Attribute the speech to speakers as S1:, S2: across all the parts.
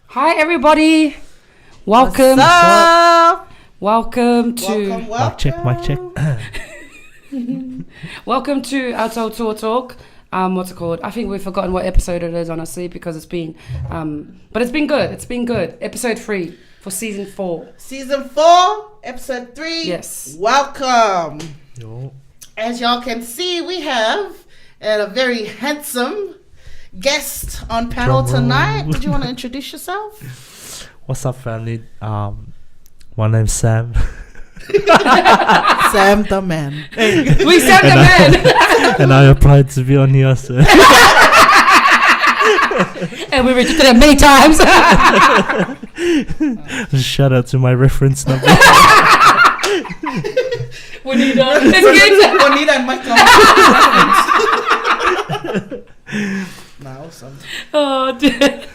S1: Hi everybody, welcome. Welcome to
S2: Mic check.
S1: welcome to our Tautuatalk. What's it called? I think we've forgotten what episode it is, honestly, because it's been but it's been good. It's been good. Episode 3 for season 4.
S2: Season 4, episode 3.
S1: Yes.
S2: Welcome.
S3: Yo.
S2: As y'all can see, we have a very handsome guest on panel tonight. Did you want to introduce yourself?
S3: What's up, family? My name's Sam.
S2: Sam the man.
S1: We Sam the man.
S3: And I applied to be on here, so.
S1: And we rejected it many times.
S3: Shout out to my reference number.
S1: Juanita.
S2: Juanita and Michael. Now, awesome.
S1: Oh dear.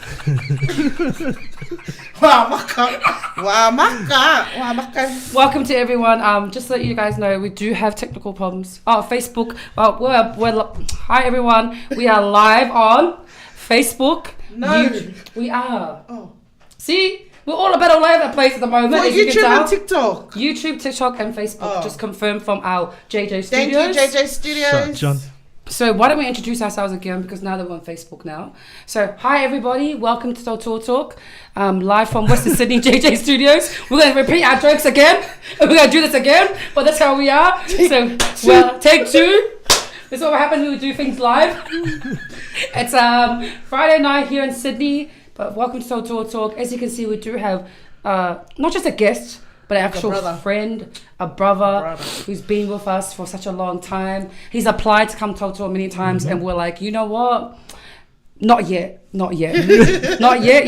S1: Welcome to everyone. Just so that you guys know, we do have technical problems. Oh, Facebook. Hi everyone. We are live on Facebook.
S2: No.
S1: We are.
S2: Oh.
S1: See? We're all about all over the place at the moment.
S2: For
S1: as you can
S2: YouTube
S1: tell.
S2: and TikTok.
S1: YouTube, TikTok, and Facebook.
S2: Oh.
S1: Just confirmed from our JJ Studios.
S2: Thank you, JJ Studios.
S3: John.
S1: So why don't we introduce ourselves again, because now that we're on Facebook now. So hi everybody, welcome to Tautuatalk, live from Western Sydney JJ Studios. We're going to repeat our jokes again. We're going to do this again, but that's how we are. So well, take 2. This is what happens when we do things live. It's Friday night here in Sydney, but welcome to Tautuatalk. As you can see, we do have not just a guest, but an actual friend, a brother who's been with us for such a long time. He's applied to come to Tautuatalk many times, and we're like, you know what? Not yet. Not yet. You're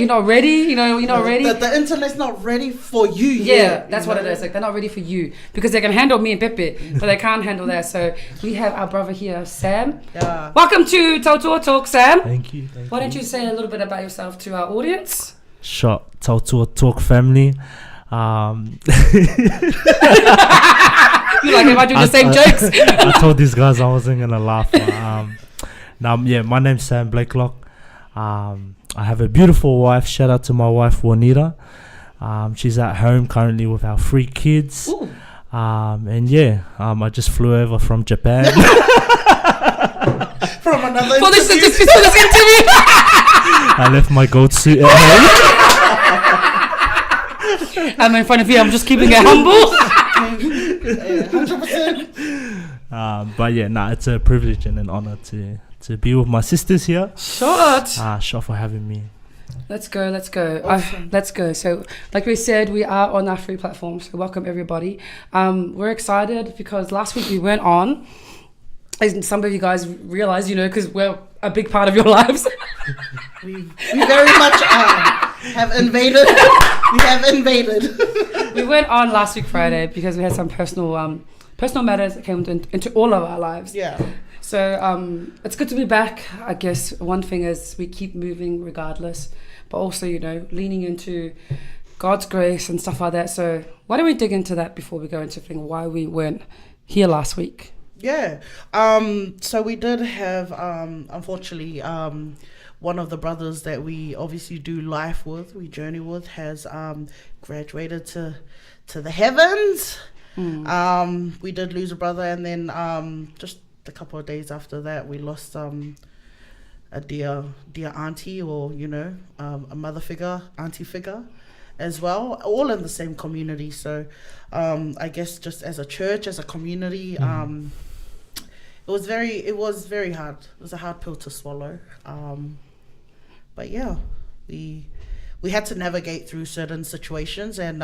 S1: not ready. You're not ready.
S2: The internet's not ready for you
S1: Yeah,
S2: yet.
S1: that's what it is. Like, they're not ready for you because they can handle me and Pepe, but they can't handle that. So we have our brother here, Sam.
S2: Yeah.
S1: Welcome to Tautuatalk, Sam.
S3: Thank you.
S1: Why don't you say a little bit about yourself to our audience?
S3: Sure. Tautuatalk family.
S1: You like, am I doing the same jokes?
S3: I told these guys I wasn't gonna laugh. My name's Sam BLAKELOCK. I have a beautiful wife. Shout out to my wife Juanita. She's at home currently with our 3 kids.
S1: Ooh.
S3: I just flew over from Japan.
S2: From another
S1: For this interview.
S3: I left my gold suit at home.
S1: I'm in front of you. I'm just keeping it humble.
S2: 100%.
S3: It's a privilege and an honor to be with my sisters here.
S1: Short.
S3: Sure for having me.
S1: Let's go.
S2: Awesome.
S1: Let's go. So, like we said, we are on our 3 platforms. So, welcome everybody. We're excited because last week we weren't on. As some of you guys realize, because we're a big part of your lives.
S2: We very much have invaded. We have invaded.
S1: We went on last week Friday because we had some personal matters that came into all of our lives.
S2: Yeah.
S1: So it's good to be back. I guess one thing is we keep moving regardless, but also leaning into God's grace and stuff like that. So why don't we dig into that before we go into why we weren't here last week?
S2: Yeah. So we did have unfortunately one of the brothers that we obviously do life with, we journey with, has graduated to the heavens. We did lose a brother, and then just a couple of days after that we lost a dear auntie, or a mother figure, auntie figure as well, all in the same community. So I guess just as a church, as a community, it was very hard. It was a hard pill to swallow. But yeah, we had to navigate through certain situations, and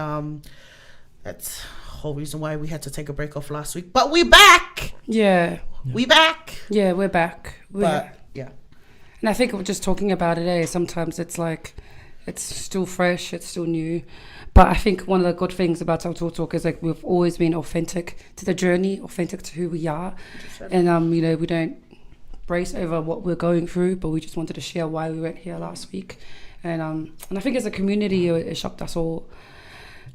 S2: that's the whole reason why we had to take a break off last week. But we're back.
S1: Yeah.
S2: We back.
S1: Yeah, we're back.
S2: Yeah.
S1: And I think we're just talking about it, sometimes it's like, it's still fresh, it's still new. But I think one of the good things about Tautuatalk is like we've always been authentic to the journey, authentic to who we are. 100%. And we don't brace over what we're going through, but we just wanted to share why we weren't here last week. And I think as a community, it shocked us all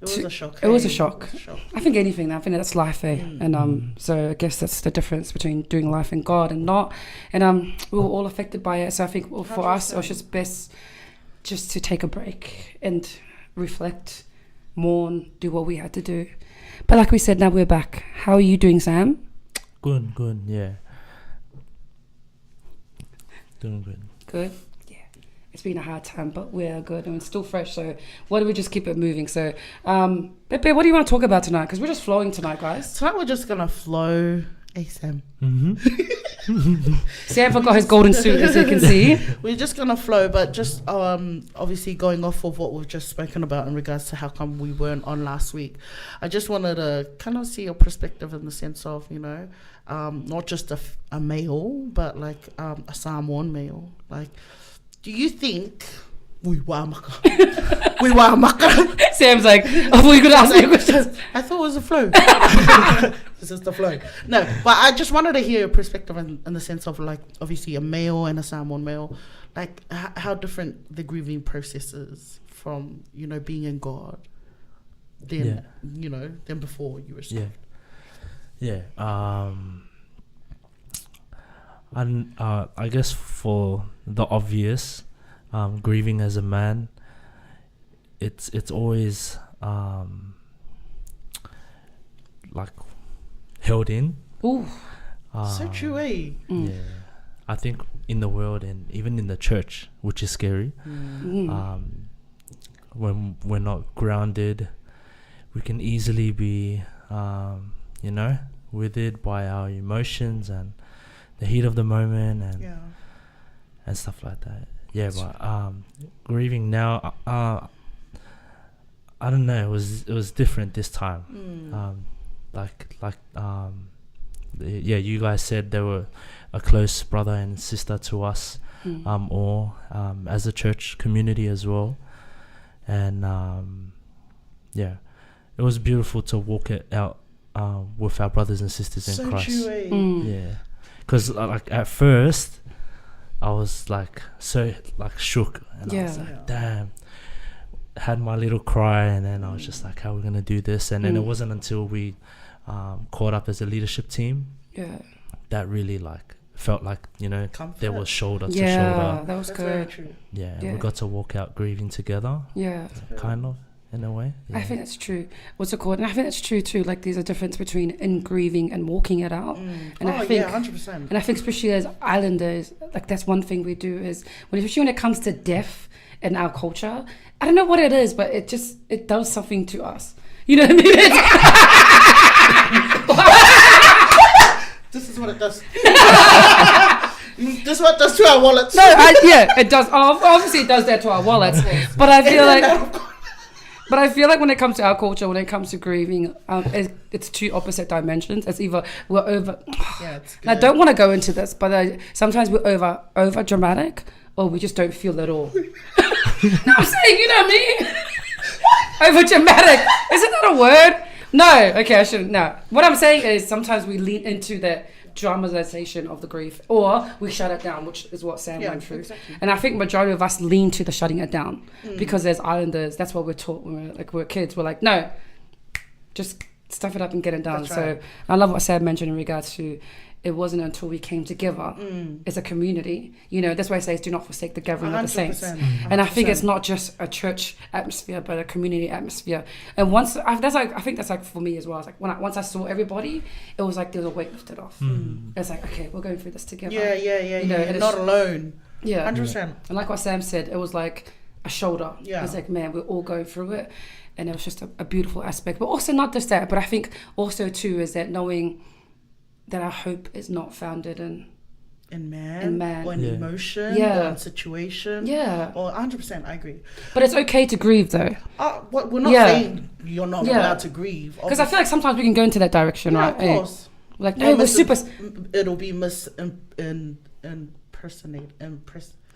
S2: It was a shock.
S1: It was a
S2: hey?
S1: shock.
S2: It was a shock.
S1: I think anything. I think that's life, eh? And so I guess that's the difference between doing life in God and not. And we were all affected by it. So I think for us, it was just best just to take a break and reflect, mourn, do what we had to do. But like we said, now we're back. How are you doing, Sam?
S3: Good, yeah. Doing good.
S1: Good. Yeah. It's been a hard time, but we're good and it's still fresh. So why don't we just keep it moving? So, Pepe, what do you want to talk about tonight? Because we're just flowing tonight, guys.
S2: Tonight we're just gonna flow. Hey Sam.
S1: Sam forgot his golden suit, as you can see.
S2: We're just gonna flow, but just obviously going off of what we've just spoken about in regards to how come we weren't on last week. I just wanted to kind of see your perspective in the sense of, you know, not just a male, but like a Samoan male. Like, do you think we wamaka? We wamaka.
S1: Sam's like, oh, we could ask me a question.
S2: I thought it was a flow. This is the flow. No, but I just wanted to hear your perspective in the sense of, like, obviously a male and a Samoan male, like how different the grieving process is from, you know, being in God than, you know, than before you were saved.
S3: Yeah. And I guess for the obvious, grieving as a man, it's always like held in.
S1: Ooh.
S2: So true, eh?
S3: Yeah. I think in the world and even in the church, which is scary, when we're not grounded, we can easily be, you know, withered by our emotions and the heat of the moment and stuff like that. Yeah, but grieving now, I don't know. It was different this time. You guys said they were a close brother and sister to us, or as a church community as well, and it was beautiful to walk it out with our brothers and sisters in Christ.
S2: True, eh?
S3: Yeah, because like at first, I was like so like shook, and I was like, damn. Had my little cry, and then I was just like, how are we gonna do this? And then it wasn't until we caught up as a leadership team that really like felt like, you know,
S2: Comfort.
S3: there was shoulder to
S1: Yeah,
S3: shoulder.
S1: that was
S2: That's very
S1: good.
S2: true.
S3: Yeah,
S1: Yeah.
S3: we got to walk out grieving together,
S1: Yeah.
S3: kind of, in a way. Yeah.
S1: I think that's true. What's it called? And I think that's true too. Like, there's a difference between in grieving and walking it out. And I think,
S2: 100%.
S1: and I think especially as islanders, like that's one thing we do is especially when it comes to death in our culture. I don't know what it is, but it does something to us. You know what I mean?
S2: This is what it does. This is what it does to our wallets.
S1: No, it does. Obviously, it does that to our wallets. But I feel like when it comes to our culture, when it comes to grieving, it's two opposite dimensions. It's either we're over.
S2: Yeah, it's good.
S1: I don't want to go into this, but sometimes we're over dramatic, or we just don't feel it all. No, I'm saying, you know me. Over dramatic. Isn't that a word? No. Okay, I shouldn't. No. What I'm saying is sometimes we lean into the dramatization of the grief, or we shut it down, which is what Sam went through.
S2: Exactly.
S1: And I think majority of us lean to the shutting it down because as islanders, that's what we're taught when we're kids. We're like, no, just stuff it up and get it done.
S2: That's
S1: So
S2: right.
S1: I love what Sam mentioned in regards to it wasn't until we came together as a community. You know, that's why I say do not forsake the gathering of the saints.
S2: 100%.
S1: And I think it's not just a church atmosphere, but a community atmosphere. And once I think that's like for me as well. It's like once I saw everybody, it was like there was a weight lifted off. It's like, okay, we're going through this together.
S2: Yeah.
S1: You know,
S2: You're not alone.
S1: Yeah.
S2: 100%.
S1: And like what Sam said, it was like a shoulder.
S2: Yeah.
S1: It's like, man, we're all going through it. And it was just a beautiful aspect. But also not just that, but I think also too is that knowing that our hope is not founded in man.
S2: Or in emotion,
S1: Yeah.
S2: or in situation.
S1: Yeah.
S2: Or 100%, I agree.
S1: But it's okay to grieve though.
S2: We're not
S1: Yeah.
S2: saying you're not allowed to grieve.
S1: Because I feel like sometimes we can go into that direction, right?
S2: Of course.
S1: Like, no, we're super...
S2: It'll be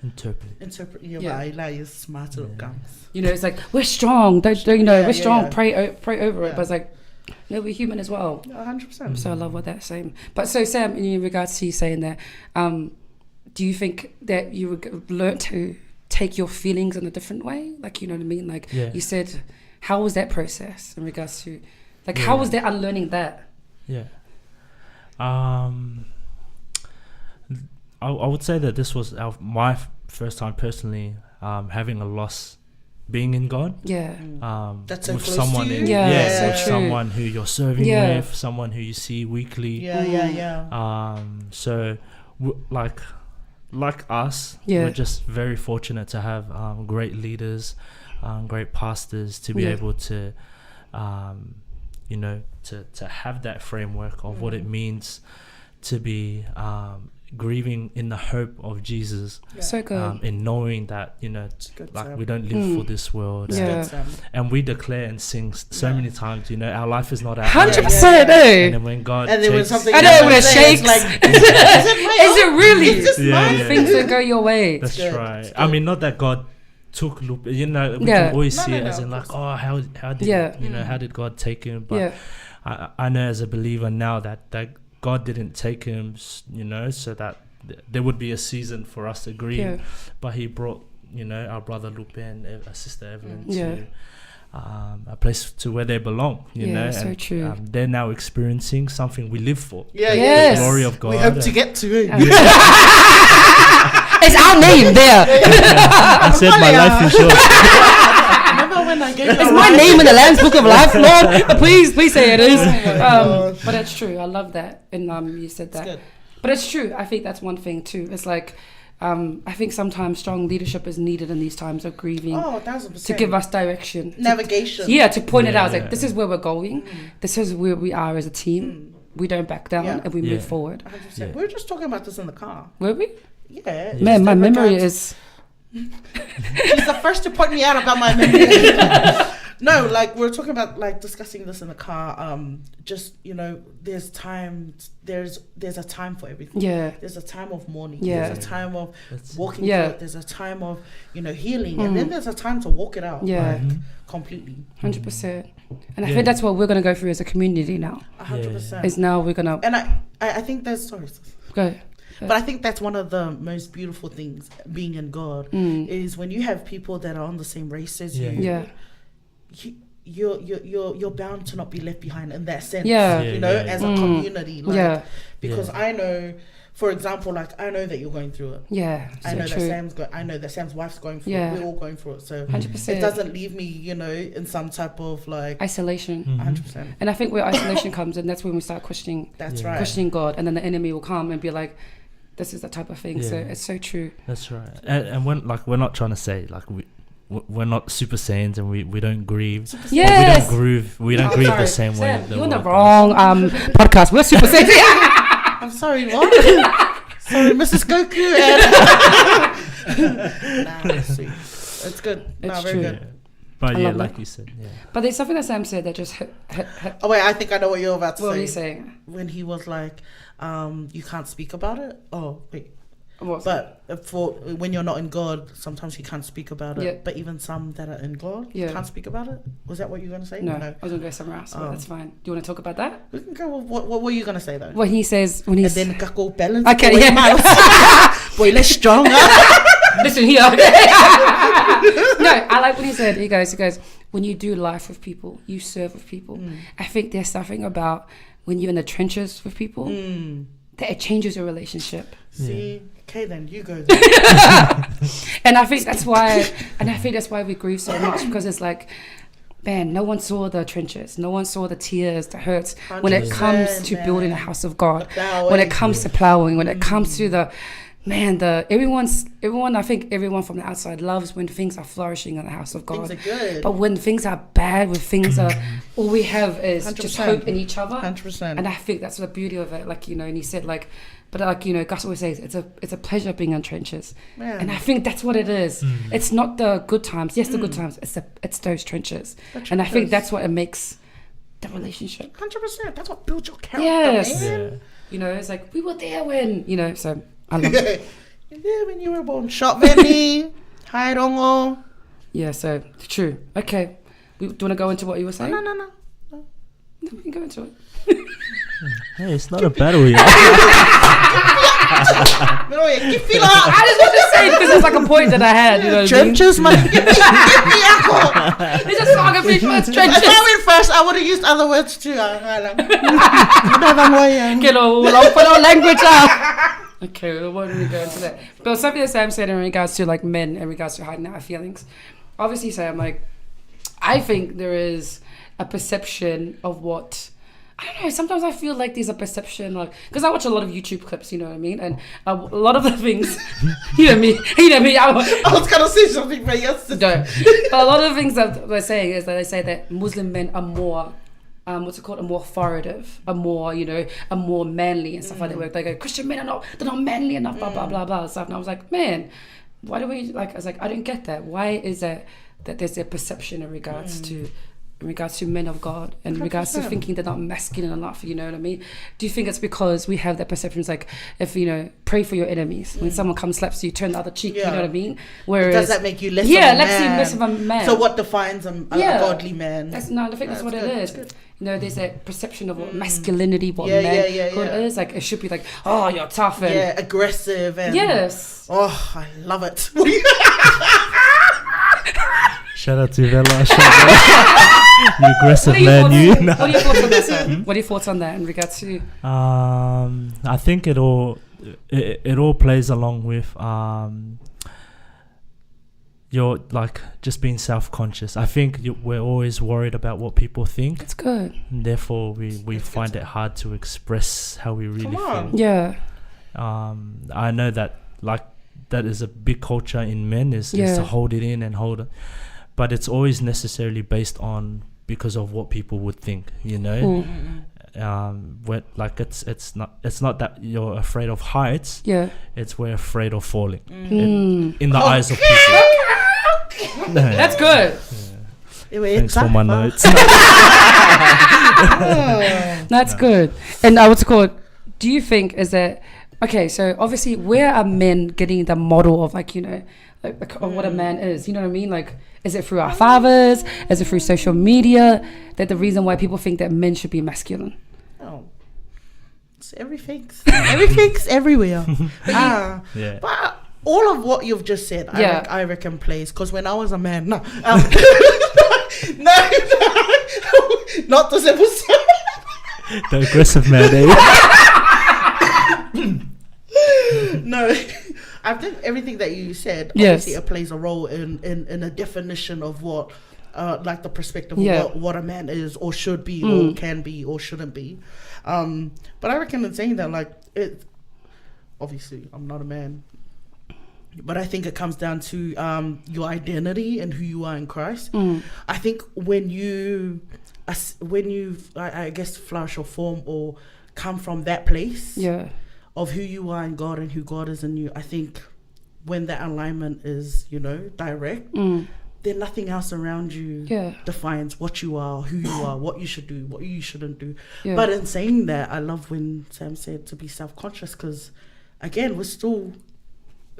S2: interpret. You're smart little gums.
S1: You know, it's like, we're strong. Don't you know, we're strong.
S2: Yeah.
S1: Pray over it.
S2: Yeah.
S1: But it's like, no, we're human as well.
S2: 100%.
S1: So I love what that's saying. But so Sam, in regards to you saying that, do you think that you would learn to take your feelings in a different way? Like, you know what I mean? Like you said, how was that process in regards to, like, how was that unlearning that?
S3: Yeah. I would say that this was my first time personally having a loss being in God.
S1: Yeah.
S2: That's so
S3: with
S2: close
S3: someone
S2: to you.
S3: in,
S1: Yeah,
S3: with
S1: so true.
S3: someone who you're serving
S1: Yeah.
S3: with, someone who you see weekly.
S2: Yeah.
S3: So like us,
S1: Yeah.
S3: we're just very fortunate to have great leaders, great pastors to be
S1: Yeah.
S3: able to to have that framework of what it means to be grieving in the hope of Jesus,
S1: So good.
S3: in knowing that
S2: good,
S3: like
S2: Sam.
S3: we don't live for this world.
S1: Yeah.
S3: And we declare and sing so many times, our life is not our
S1: 100%,
S3: own.
S1: eh?
S3: And then when God
S2: And then when
S3: takes,
S2: something
S1: I know, when it
S2: happens,
S1: shakes.
S2: it's like,
S1: Is it really?
S2: Is this
S3: Yeah,
S2: mine?
S3: yeah.
S1: Things don't go your way.
S3: that's
S2: good,
S3: right.
S2: it's
S3: I
S2: good.
S3: mean, not that God took we
S1: Yeah.
S3: can always
S2: No,
S3: see
S2: no,
S3: it
S2: no,
S3: as in
S2: of
S3: like,
S2: course.
S3: how did
S1: Yeah.
S3: how did God take him? But
S1: Yeah.
S3: I know as a believer now that God didn't take him, so that there would be a season for us to grieve.
S1: Yeah.
S3: But he brought, our brother Lupe and our sister Evelyn
S1: Yeah.
S3: to a place to where they belong, you
S1: Yeah,
S3: know.
S1: so
S3: and,
S1: true.
S3: They're now experiencing something we live for.
S2: Yeah,
S1: Yes.
S3: The glory of God.
S2: We hope to get to it.
S1: It's our name there.
S3: I said my life insurance.
S2: Remember when I gave
S1: It's my name in the Lamb's Book of Life, Lord. Please say it is.
S2: God.
S1: But it's true. I love that. And you said that.
S2: good.
S1: But it's true. I think that's one thing too. It's like, I think sometimes strong leadership is needed in these times of grieving
S2: Oh, 1,000%.
S1: to give us direction.
S2: navigation.
S1: Yeah, to point it out. It's
S3: Yeah.
S1: like, this is where we're going. This is where we are as a team. We don't back down
S2: Yeah.
S1: and we
S3: Yeah.
S1: move forward.
S2: 100%.
S3: Yeah.
S2: We were just talking about this in the car.
S1: Were we?
S2: Yeah.
S1: Man, my
S2: Just
S1: memory
S2: regards-
S1: is...
S2: She's the first to point me out about my memory. No, like we're talking about like discussing this in the car. Just there's time. There's a time for everything.
S1: Yeah.
S2: There's a time of mourning.
S1: Yeah.
S2: There's a time of
S3: That's-
S2: walking
S1: Yeah.
S2: through it. There's a time of healing, and then there's a time to walk it out.
S1: Yeah.
S2: like, completely.
S1: 100%. And I
S3: Yeah.
S1: think that's what we're going to go through as a community now.
S2: 100%.
S1: Is now we're going to...
S2: And I think there's
S1: Go.
S2: but I think that's one of the most beautiful things being in God is when you have people that are on the same race as you.
S1: Yeah.
S2: You're bound to not be left behind in that sense.
S1: Yeah.
S2: As a community. Like,
S1: Yeah.
S2: Because I know, for example, like I know that you're going through it.
S1: Yeah.
S2: I
S1: So
S2: know
S1: true.
S2: I know that Sam's wife's going through
S1: Yeah.
S2: it. We're all going through it. So
S1: 100%.
S2: it doesn't leave me, in some type of like
S1: Isolation.
S2: 100%.
S1: And I think where isolation comes in, that's when we start questioning
S2: That's
S3: Yeah.
S2: right.
S1: questioning God, and then the enemy will come and be like, this is the type of thing. So
S3: Yeah.
S1: it's so true.
S3: That's right. And when we're not trying to say like we're not Super Saiyans and we don't grieve.
S1: Yes.
S3: We don't grieve. We don't
S1: Oh,
S3: grieve
S1: sorry.
S3: the same way.
S1: Sam,
S3: the
S1: you're in the
S3: world
S1: wrong podcast. We're super safe.
S2: I'm sorry, what? Sorry, Mrs. Goku. Nah, sweet. It's good.
S1: It's
S2: very
S1: true.
S3: does.
S2: good.
S3: Yeah. But
S1: I
S3: yeah,
S1: love
S3: like
S1: that.
S3: you said, yeah.
S1: But there's something that Sam said that just hit.
S2: Oh wait, I think I know what you're about to
S1: What were
S2: say.
S1: you saying?
S2: When he was like, you can't speak about it. Oh wait.
S1: What?
S2: But for when you're not in God, sometimes you can't speak about it.
S1: Yeah.
S2: But even some that are in God
S1: Yeah.
S2: can't speak about it. Was that what you were gonna say?
S1: No, I was gonna go somewhere else, but
S2: Oh.
S1: that's fine. Do you want to talk about that?
S2: We can go. What were you gonna say though?
S1: When he says, when
S2: And
S1: he's
S2: then kako balance.
S1: Okay,
S2: boy,
S1: yeah.
S2: mouse. Boy, let's stronger.
S1: listen here. No, I like when he said, he goes, when you do life with people, you serve with people. I think there's something about when you're in the trenches with people that it changes your relationship.
S2: See, okay, then you go. Then.
S1: And I think that's why we grieve so much, because it's like, man, no one saw the trenches, no one saw the tears, the hurts when it comes to
S2: 100%,
S1: building a
S2: man.
S1: house of God,
S2: The
S1: when it
S2: plowing.
S1: comes to plowing, when it comes to the everyone. I think everyone from the outside loves when things are flourishing in the house of God.
S2: Things are good.
S1: But when things are bad, when things are, all we have is just
S2: 100%.
S1: hope in each other.
S2: 100%.
S1: And I think that's the beauty of it. Like, and he said like, but like, Gus always says, it's a pleasure being in trenches.
S2: Man.
S1: And I think that's what it is. It's not the good times. Yes, the good times. It's those trenches. And I think
S2: trenches.
S1: that's what it makes the relationship.
S2: 100%. That's what builds your character,
S1: Yes.
S2: man.
S3: Yeah.
S1: It's like, we were there when, so I love it.
S2: Yeah, when you were born. Shot Valley. Hi, Rongo.
S1: Yeah, so true. Okay. Do you want to go into what you were saying?
S2: No.
S1: No, we can go into it.
S3: Hey, it's not a battle yet.
S2: Pero, oye, ¿qué fila?
S1: I just want to saying because it's like a point that I had. You know what I mean?
S2: Trenches, man. Give me alcohol.
S1: It's just song of which words
S2: If
S1: trenches.
S2: I went first, I would have used other words too.
S1: Get a language out. Okay, we won't really go into that. But something that Sam said in regards to like men, in regards to hiding our feelings. Obviously, Sam, like, I think there is a perception of what. I don't know, sometimes I feel like there's a perception, like, because I watch a lot of YouTube clips, you know what I mean? And a lot of the things, you know me, I
S2: was going to say something, but yesterday.
S1: But a lot of the things that they're saying is that they say that Muslim men are more, what's it called, are more authoritative, are more, you know, are more manly and stuff like that. Where they go, Christian men they're not manly enough, blah, blah, blah, blah, and stuff. And I was like, man, why do we, like, I was like, I don't get that. Why is that there's a perception in regards to men of God, and in regards to thinking they're not masculine enough, you know what I mean? Do you think it's because we have that perception? It's like, if, you know, pray for your enemies. When someone comes slaps you, turn the other cheek, you know what I mean? Whereas,
S2: does that make you less of a man?
S1: Yeah, less of a man.
S2: So what defines a godly man?
S1: I think that's what it is. You know, there's a perception of what masculinity, what
S2: manhood
S1: is. Like, it should be like, oh, you're tough and
S2: aggressive and oh, I love it.
S3: Shout out to Vela. You aggressive man, you.
S1: What are your thoughts on that, sir? What are your thoughts on that in regards to?
S3: I think it all plays along with you're like just being self-conscious. I think we're always worried about what people think.
S1: It's good.
S3: And therefore, we find it hard to express how we really feel.
S1: Yeah.
S3: I know that that is a big culture in men is to hold it in and hold it. But it's always necessarily based on because of what people would think, you know. It's not that you're afraid of heights. Yeah, it's we're afraid of falling in the eyes of people.
S1: That's good.
S3: Yeah. Thanks for my notes.
S1: That's good. And what's it called? Do you think is that okay? So obviously, where are men getting the model of like, you know, like of what a man is? You know what I mean? Like, is it through our fathers? Is it through social media? That the reason why people think that men should be masculine?
S2: Oh, it's everything's everywhere. But all of what you've just said, I reckon plays. Because when I was a man, no, not this episode.
S3: The aggressive man,
S2: No, I think everything that you said, obviously it plays a role in a definition of what, like the perspective of what a man is or should be or can be or shouldn't be. But I reckon in saying that, like, it, obviously I'm not a man, but I think it comes down to your identity and who you are in Christ. I think when you I guess flourish or form or come from that place of who you are in God and who God is in you, I think when that alignment is, you know, direct, then nothing else around you defines what you are, who you are, what you should do, what you shouldn't do. But in saying that, I love when Sam said to be self-conscious, because again, we're still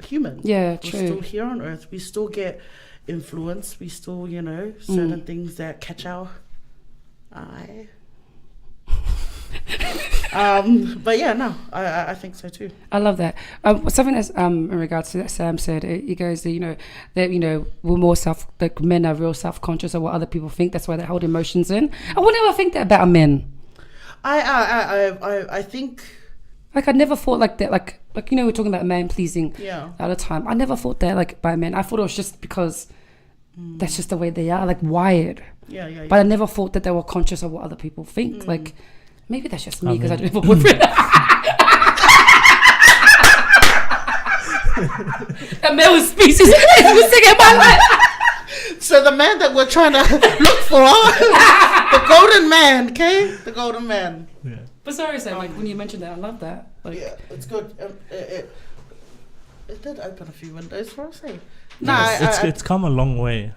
S2: human. We're still here on earth. We still get influence. We still, you know, certain things that catch our eye. But yeah, no, I think so too.
S1: I love that. Something that's in regards to that Sam said, it goes that, you know, we're more like men are real self-conscious of what other people think. That's why they hold emotions in. I would never think that about men.
S2: I think,
S1: like, I never thought like that, like you know, we're talking about man pleasing all the time. I never thought that like by men. I thought it was just because that's just the way they are, like wired. But I never thought that they were conscious of what other people think. Like, maybe that's just me because I don't have a boyfriend. A male species is singing my life.
S2: So the man that we're trying to look for, the golden man, okay? The golden man.
S3: Yeah.
S1: But sorry, Sam, like when you mentioned that, I love that. Like,
S2: yeah, it's good. It did open a few windows for us, eh?
S3: It's come a long way.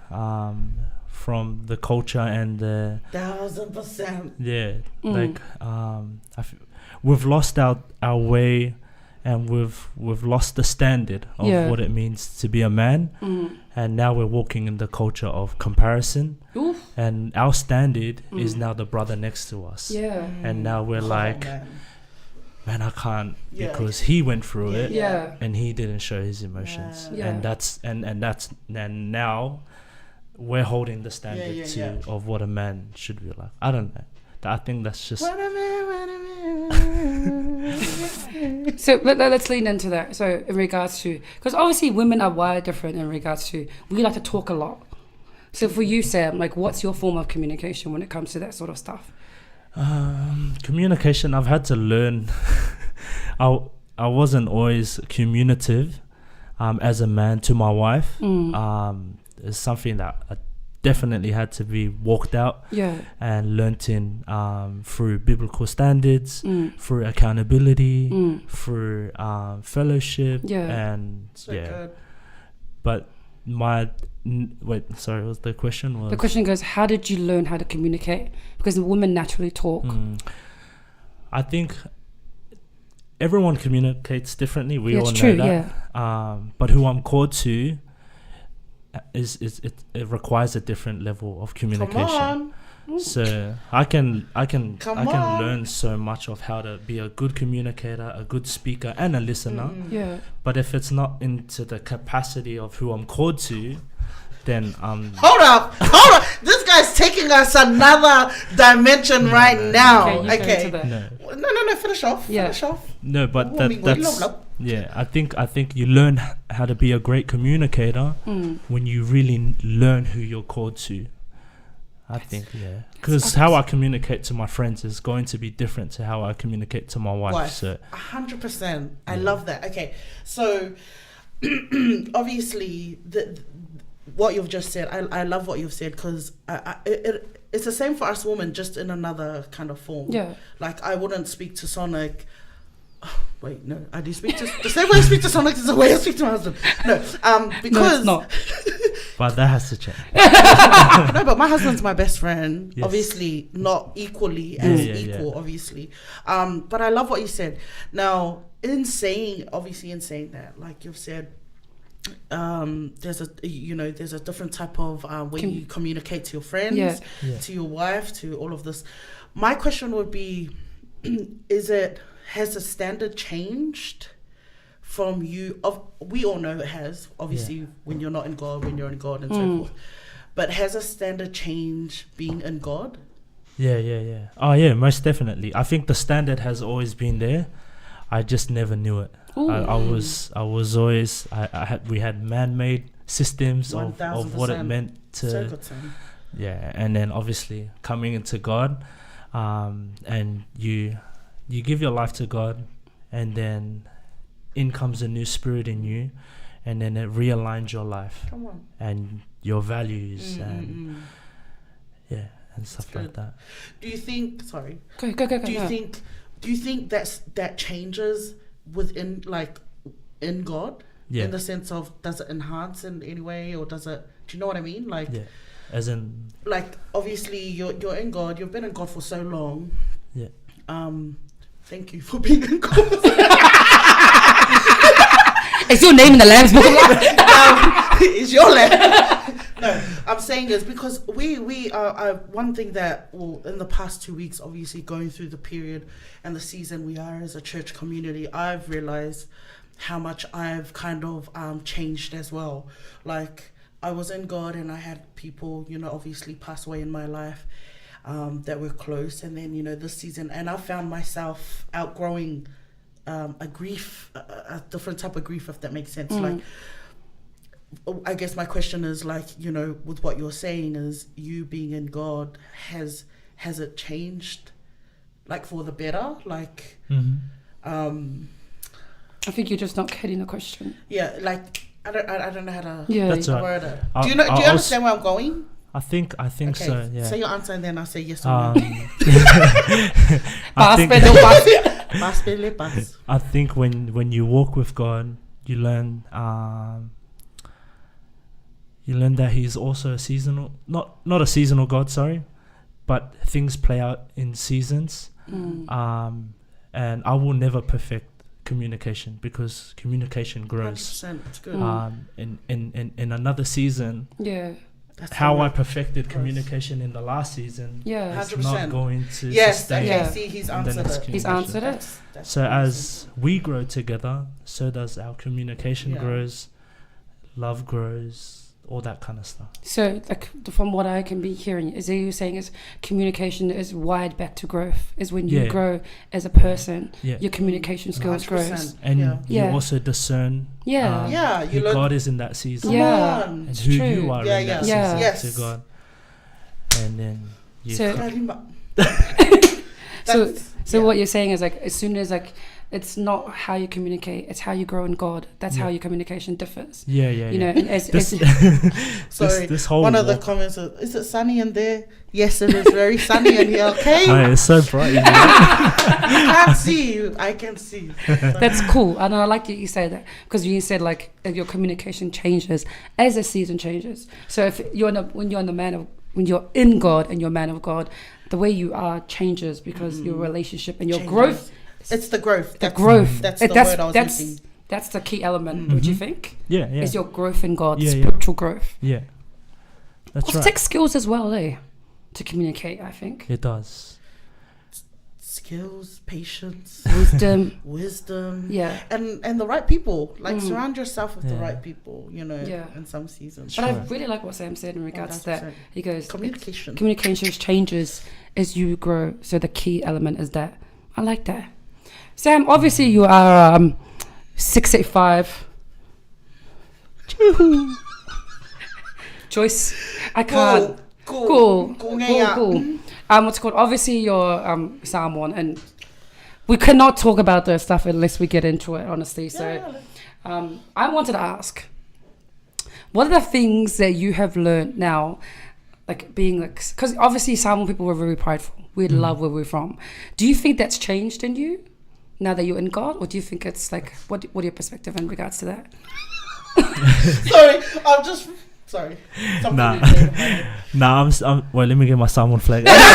S3: From the culture and the
S2: 1,000%.
S3: Yeah, like we've lost our way, and we've lost the standard of what it means to be a man, and now we're walking in the culture of comparison. And our standard is now the brother next to us. And now we're like, man, I can't,
S2: Yeah.
S3: because he went through it
S1: Yeah.
S3: and he didn't show his emotions.
S2: Yeah.
S3: And now we're holding the standard
S2: yeah.
S3: of what a man should be like. I don't know. I think that's just
S2: What a man.
S1: So let's lean into that. So in regards to, because obviously women are wired different in regards to, we like to talk a lot. So for you, Sam, like what's your form of communication when it comes to that sort of stuff?
S3: communication. I've had to learn. I wasn't always communicative as a man to my wife. It's something that I definitely had to be walked out and learnt in through biblical standards, through accountability, through fellowship, and
S2: So good.
S3: But sorry, what's the question?
S1: The question goes, how did you learn how to communicate? Because women naturally talk.
S3: I think everyone communicates differently. We all know
S1: true,
S3: that. But who I'm called to it requires a different level of communication.
S2: Come on.
S3: So I can learn so much of how to be a good communicator, a good speaker, and a listener. But if it's not into the capacity of who I'm called to, then
S2: Hold up. This guy's taking us another dimension now. Okay. No. Finish off.
S3: No, but that's I think you learn how to be a great communicator when you really learn who you're called to. I think, because how I communicate to my friends is going to be different to how I communicate to my wife. So
S2: 100%. I love that. Okay, so obviously what you've just said, I love what you've said, because it's the same for us women, just in another kind of form. Like I wouldn't speak to Sonic. Wait, no, I do speak to the same way I speak to Sonic is the way I speak to my husband. No, because
S1: no, it's not.
S3: But that has to change.
S2: No, but my husband's my best friend. Yes. Obviously, not equally as equal, obviously. But I love what you said. Now, in saying that, like you've said, there's a different type of way you communicate to your friends, to your wife, to all of this. My question would be, has the standard changed from you? We all know it has, obviously, when you're not in God, when you're in God, and so forth. But has a standard changed being in God?
S3: Yeah. Oh yeah, most definitely. I think the standard has always been there. I just never knew it. I was always we had man-made systems of what it meant to.
S2: So good,
S3: and then obviously coming into God, and you give your life to God, and then in comes a new spirit in you, and then it realigns your life and your values and stuff like that.
S2: Do you think? Sorry.
S1: Go.
S2: Do you think that changes within, like, in God? In the sense of, does it enhance in any way, or does it? Do you know what I mean? Like,
S3: as in,
S2: like, obviously you're in God. You've been in God for so long. Thank you for being in God.
S1: It's your name in the Lamb's Book of Life.
S2: It's your lamb. No, I'm saying is because we are one thing that, well, in the past 2 weeks, obviously going through the period and the season we are as a church community, I've realized how much I've kind of changed as well. Like, I was in God and I had people, obviously pass away in my life that were close, and then this season, and I found myself outgrowing a grief, a different type of grief, if that makes sense. Like, I guess my question is, like, with what you're saying, is you being in God, has it changed, like, for the better? Like,
S1: I think you're just not getting the question.
S2: Yeah, like, I don't know how to
S3: That's
S2: word it. Do you understand where I'm going?
S3: I think
S2: Okay,
S3: so. Yeah.
S2: Say your answer and then I'll say yes or no.
S3: I think when you walk with God, you learn that He's also a seasonal, not a seasonal God, sorry, but things play out in seasons. And I will never perfect communication, because communication grows.
S2: 100%, it's good.
S3: In another season, how I perfected communication in the last season.
S1: Yeah.
S3: It's
S2: 100%.
S3: not going to
S2: Yes,
S3: sustain.
S2: okay,
S1: Yeah.
S2: see, he's
S3: in the
S2: answered
S3: next
S2: it.
S1: He's
S3: communication.
S1: answered it.
S2: That's
S3: So
S2: amazing.
S3: as we grow together, so does our communication
S2: Yeah.
S3: grows, love grows, all that kind of stuff.
S1: So, like, from what I can be hearing, is that you saying is communication is wired back to growth? Is when you
S3: Yeah.
S1: grow as a person,
S3: Yeah.
S1: your communication skills
S2: 100%.
S1: grows.
S3: And
S2: Yeah.
S3: you
S1: Yeah.
S3: also discern
S1: Yeah.
S2: Yeah, you
S3: who
S2: learn.
S3: God is in that season.
S2: Come
S1: Yeah.
S2: on.
S3: And who
S1: true.
S3: you are
S2: Yeah,
S3: in that
S1: yeah.
S3: season
S2: Yes.
S3: to God. And then you
S1: So- So, so
S2: yeah.
S1: what you're saying is like, as soon as like, it's not how you communicate, it's how you grow in God. That's how
S3: Yeah.
S1: your communication differs.
S3: yeah,
S1: You know, and as,
S3: This,
S2: Sorry,
S3: this whole
S2: one of the
S3: walk-
S2: comments is it sunny in there? Yes, it is very sunny in here, okay?
S3: Oh, it's so bright.
S2: You can't see, I can see.
S1: that's cool. And I like that you say that, because you said like if your communication changes as the season changes. So if you're when you're in God and you're a man of God, the way you are changes because your relationship and your
S2: Changes.
S1: growth.
S2: It's the growth.
S1: The growth.
S2: That's the word I was missing.
S1: That's the key element. Don't you think?
S3: Yeah, yeah.
S1: Is your growth in God,
S3: Yeah, yeah.
S1: spiritual growth.
S3: Yeah. That's
S1: Also
S3: right.
S1: takes skills as well, to communicate. I think
S3: It does.
S2: Skills, patience,
S1: wisdom. Yeah.
S2: and the right people. Like
S1: Mm.
S2: surround yourself with the
S3: Yeah.
S2: right people, you know,
S1: Yeah.
S2: in some seasons.
S1: But I
S3: Sure.
S1: really like what Sam said in regards to that.
S2: 100%.
S1: He goes,
S2: Communication.
S1: communication changes as you grow. So the key element is that. I like that. Sam, obviously you are 685. Joyce, I can't. Cool. What's it called? Obviously you're Samoan, and we cannot talk about the stuff unless we get into it, honestly. So I wanted to ask, what are the things that you have learned now, like being like, because obviously Samoan people were very prideful. We love where we're from. Do you think that's changed in you now that you're in God, or do you think it's like, what are your perspective in regards to that?
S2: Sorry, I'm just sorry. Something
S3: Nah.
S2: in my head.
S3: Nah, well, let me get my Samoan flag.
S2: That's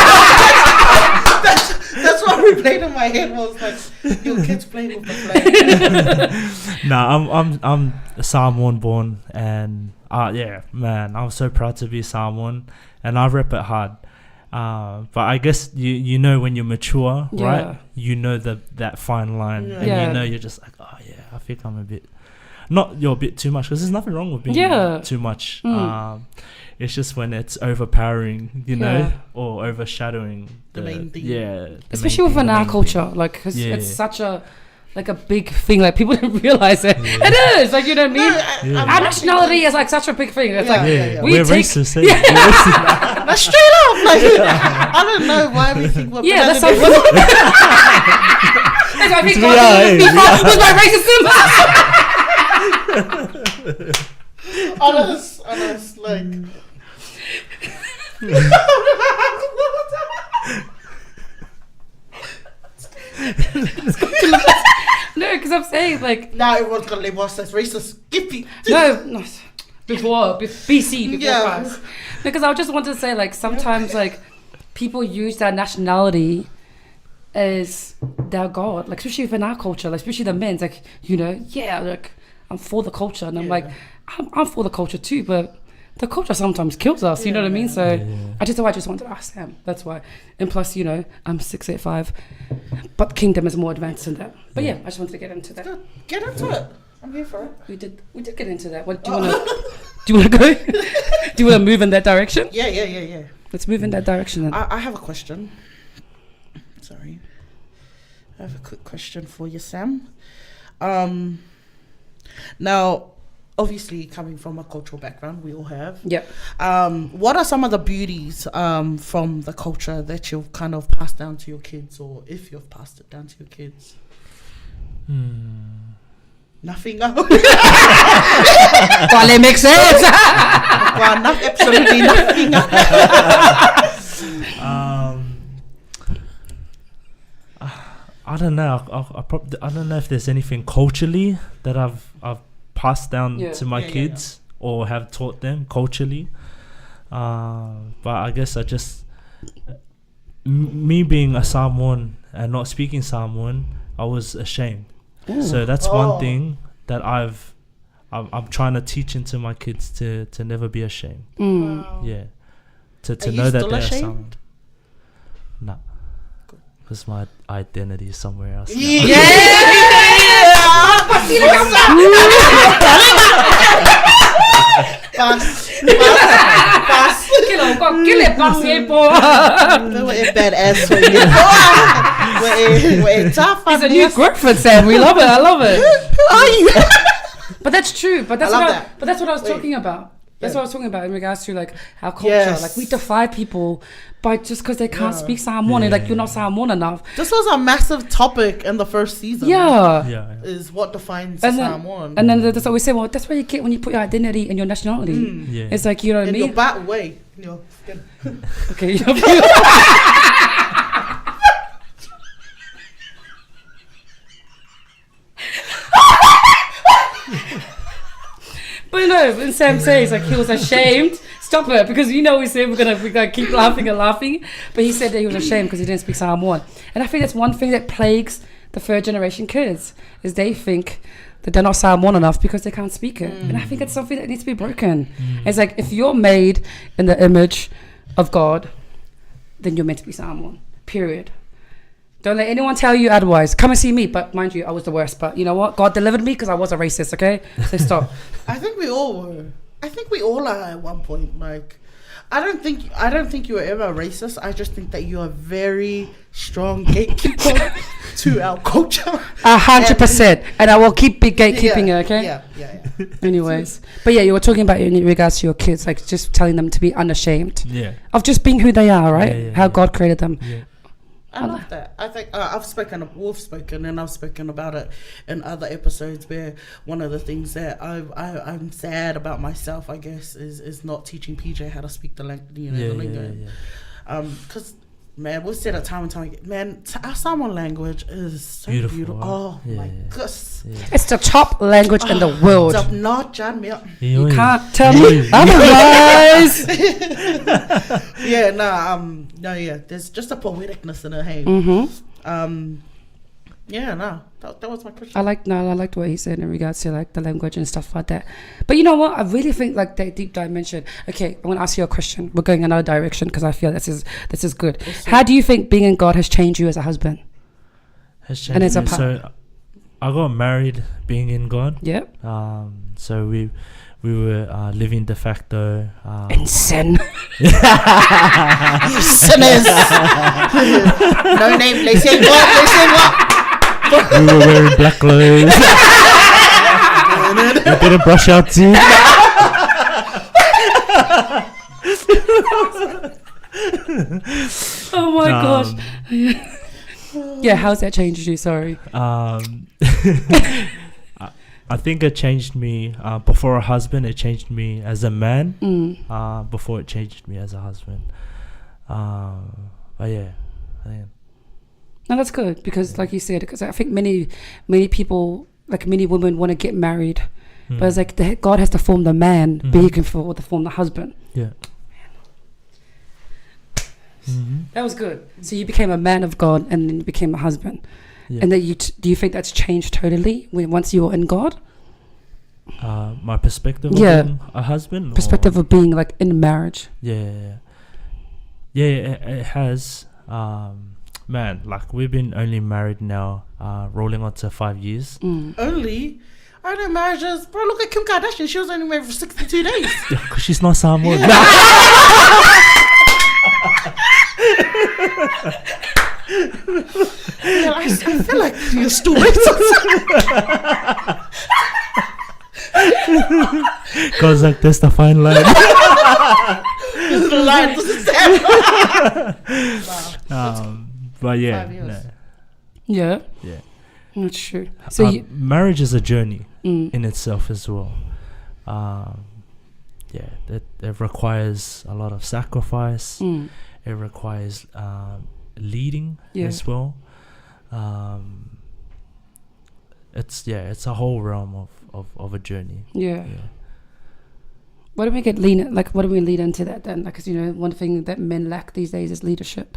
S2: what replayed in my head was like your kids playing with the flag.
S3: Nah, I'm a Samoan born, and yeah, man, I'm so proud to be Samoan, and I rep it hard. But I guess you know when you're mature,
S1: Yeah.
S3: right? You know that fine line,
S2: Yeah.
S3: and
S1: Yeah.
S3: you know you're just like, oh yeah, I think I'm a bit. Not you're a bit too much, because there's nothing wrong with being
S1: Yeah.
S3: too much.
S1: Mm.
S3: It's just when it's overpowering, you know,
S1: Yeah.
S3: or overshadowing
S2: The main thing.
S3: Yeah, the
S1: Especially
S3: main thing,
S1: within
S3: the
S1: our
S3: main
S1: culture,
S3: thing.
S1: like, because
S3: Yeah,
S1: it's
S3: yeah.
S1: such a big thing. Like people don't realize it.
S3: Yeah.
S1: It is, like, you know what I mean.
S3: Yeah.
S1: Our nationality is like such a big thing. It's
S2: Yeah.
S1: like
S3: Yeah,
S1: we
S3: we're
S1: take-
S3: racist. Eh? We're racist.
S2: Now straight up, like I don't know why we think we're
S1: yeah, that's
S2: better
S1: how.
S2: than
S1: That's why I think
S3: We
S1: God
S3: are,
S1: is with my racism.
S2: honest, like.
S1: No, because I'm saying like
S2: Now everyone's gonna label us as racist. Gippy.
S1: no, before BC before
S2: Yeah.
S1: Christ. Because I just wanted to say like sometimes like people use their nationality as their god, like especially within our culture, like especially the men's, like, you know, yeah, like I'm for the culture, and I'm
S2: Yeah.
S1: like I'm for the culture too, but the culture sometimes kills us, you know what I mean? So
S3: Yeah.
S1: I just wanted to ask him. That's why. And plus, you know, I'm 6'5", but Kingdom is more advanced than that. But yeah, I just wanted to get into that.
S2: Good. Get into it. I'm here for it.
S1: We did get into that. What do you want to? Do you want to go? Do you want to move in that direction?
S2: Yeah.
S1: Let's move in that direction then.
S2: I have a question. Sorry. I have a quick question for you, Sam. Now, obviously, coming from a cultural background, we all have.
S1: Yep.
S2: What are some of the beauties from the culture that you've kind of passed down to your kids, or if you've passed it down to your kids? Nothing. Well,
S1: Well, it makes sense.
S2: absolutely nothing.
S3: I don't know. I don't know if there's anything culturally that I've passed down
S1: Yeah.
S3: to my
S2: Yeah.
S3: kids or have taught them culturally. But I guess I just me being a Samoan and not speaking Samoan, I was ashamed. So that's
S2: Oh.
S3: one thing that I've I'm trying to teach into my kids to never be ashamed.
S2: Wow.
S3: Yeah, to
S2: Are
S3: know
S2: you
S3: that
S2: still
S3: they're
S2: ashamed?
S3: someone. No, because my identity is somewhere else. now.
S2: We're badass. We're tough.
S1: It's a new Griffin, Sam. We love it. I love it.
S2: Who are you?
S1: But that's true. But that's
S2: I love
S1: what
S2: that.
S1: but that's what I was
S2: Wait.
S1: talking about. That's
S2: Yeah.
S1: what I was talking about in regards to like our culture.
S2: Yes.
S1: Like we defy people by just because they can't
S2: Yeah.
S1: speak Samoan. And like
S3: Yeah.
S1: you're not Samoan enough.
S2: This was a massive topic in the first season.
S1: Yeah.
S3: Yeah.
S2: Is what defines
S1: And then,
S2: Samoan.
S1: and then that's what we say. Well, that's what you get when you put your identity and your nationality.
S3: Yeah.
S1: It's like, you know what I
S2: in
S1: mean?
S2: your back way. In your skin.
S1: Okay. You But no, when Sam says like he was ashamed, stop it, because you know we said we're gonna keep laughing and laughing. But he said that he was ashamed because he didn't speak Samoan, and I think that's one thing that plagues the third generation kids is they think that they're not Samoan enough because they can't speak it, and I think it's something that needs to be broken. It's like if you're made in the image of God, then you're meant to be Samoan. Period. Don't let anyone tell you otherwise. Come and see me. But mind you, I was the worst. But you know what? God delivered me because I was a racist, okay? So stop.
S2: I think we all were. I think we all are at one point. Like, I don't think you were ever racist. I just think that you're a very strong gatekeeper to our culture.
S1: 100%. And I will keep big gatekeeping it, okay?
S2: Yeah.
S1: Anyways. But yeah, you were talking about in regards to your kids, like just telling them to be unashamed
S3: Yeah.
S1: of just being who they are, right?
S3: Yeah,
S1: How
S3: yeah.
S1: God created them.
S3: Yeah.
S2: I love that. I think we've spoken, and I've spoken about it in other episodes where one of the things that I'm sad about myself, I guess, is not teaching PJ how to speak the lingo. Because man, we've said it time and time again. Man, our Samoan language is so beautiful.
S3: Right?
S2: Oh
S3: Yeah,
S2: my
S3: yeah.
S2: goodness.
S3: Yeah.
S1: It's the top language in the world. You can't tell me otherwise.
S2: Yeah. There's just a poeticness in it. Hey. That was my question.
S1: I liked what he said in regards to like the language and stuff like that. But you know what? I really think like that deep dimension. Okay, I'm gonna ask you a question. We're going another direction because I feel this is good. How do you think being in God has changed you as a husband?
S3: Has changed
S1: And it's a
S3: me.
S1: part-
S3: So I got married being in God.
S1: Yep.
S3: So we were living de facto.
S1: In sin.
S2: You sinners. No name. They say what?
S3: We were wearing black clothes. We didn't brush our teeth.
S1: Oh my gosh. Yeah, how's that changed you? Sorry.
S3: I think it changed me before a husband. It changed me as a man. Before it changed me as a husband. But yeah, I think.
S1: No, that's good because, like you said, because I think many people, like many women, want to get married, but it's like God has to form the man, but He can form the husband.
S3: Yeah.
S1: That was good. So you became a man of God, and then you became a husband.
S3: Yeah.
S1: And then do you think that's changed totally once you were in God?
S3: My perspective of
S1: Yeah.
S3: being a husband?
S1: Perspective of being like in marriage.
S3: Yeah, it has. Man, like we've been only married now, rolling on to 5 years.
S2: Only? I know marriages. Bro, look at Kim Kardashian. She was only married for 62 days.
S3: Yeah, because she's not Samoan.
S2: Yeah, I feel like you're still racist.
S3: Because like that's the fine line.
S2: The line doesn't stand.
S3: But yeah,
S2: 5 years.
S3: no.
S1: Yeah.
S3: Yeah.
S1: That's true. So
S3: marriage is a journey in itself as well. Yeah, it requires a lot of sacrifice. It requires leading as well. It's a whole realm of a journey.
S1: Yeah. What do we lead into that then? Like, 'cause, you know, one thing that men lack these days is leadership.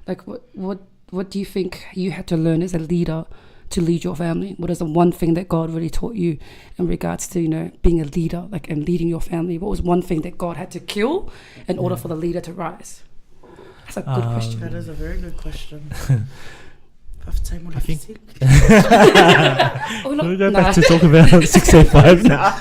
S1: Like, what do you think you had to learn as a leader to lead your family? What is the one thing that God really taught you in regards to, you know, being a leader, like, and leading your family? What was one thing that God had to kill in order for the leader to rise? That's a good question.
S2: That is a very good question. I think
S3: we go back to talk about 685 now.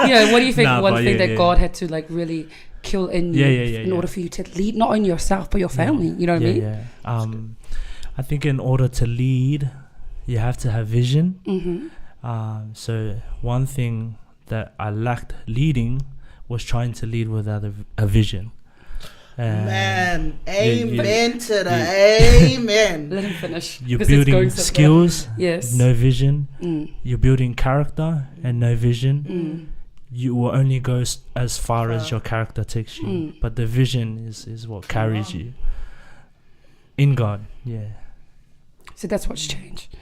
S1: Yeah, what do you think one thing that God had to like really kill in you in order for you to lead not only yourself but your family? You know what I mean?
S3: I think in order to lead, you have to have vision. So one thing that I lacked leading was trying to lead without a vision.
S2: Man, amen to the amen.
S1: Let him finish.
S3: You're building skills,
S1: yes.
S3: no vision. You're building character and no vision. You will only go as far as your character takes you. But the vision is what carries you. In God,
S1: So that's what's changed.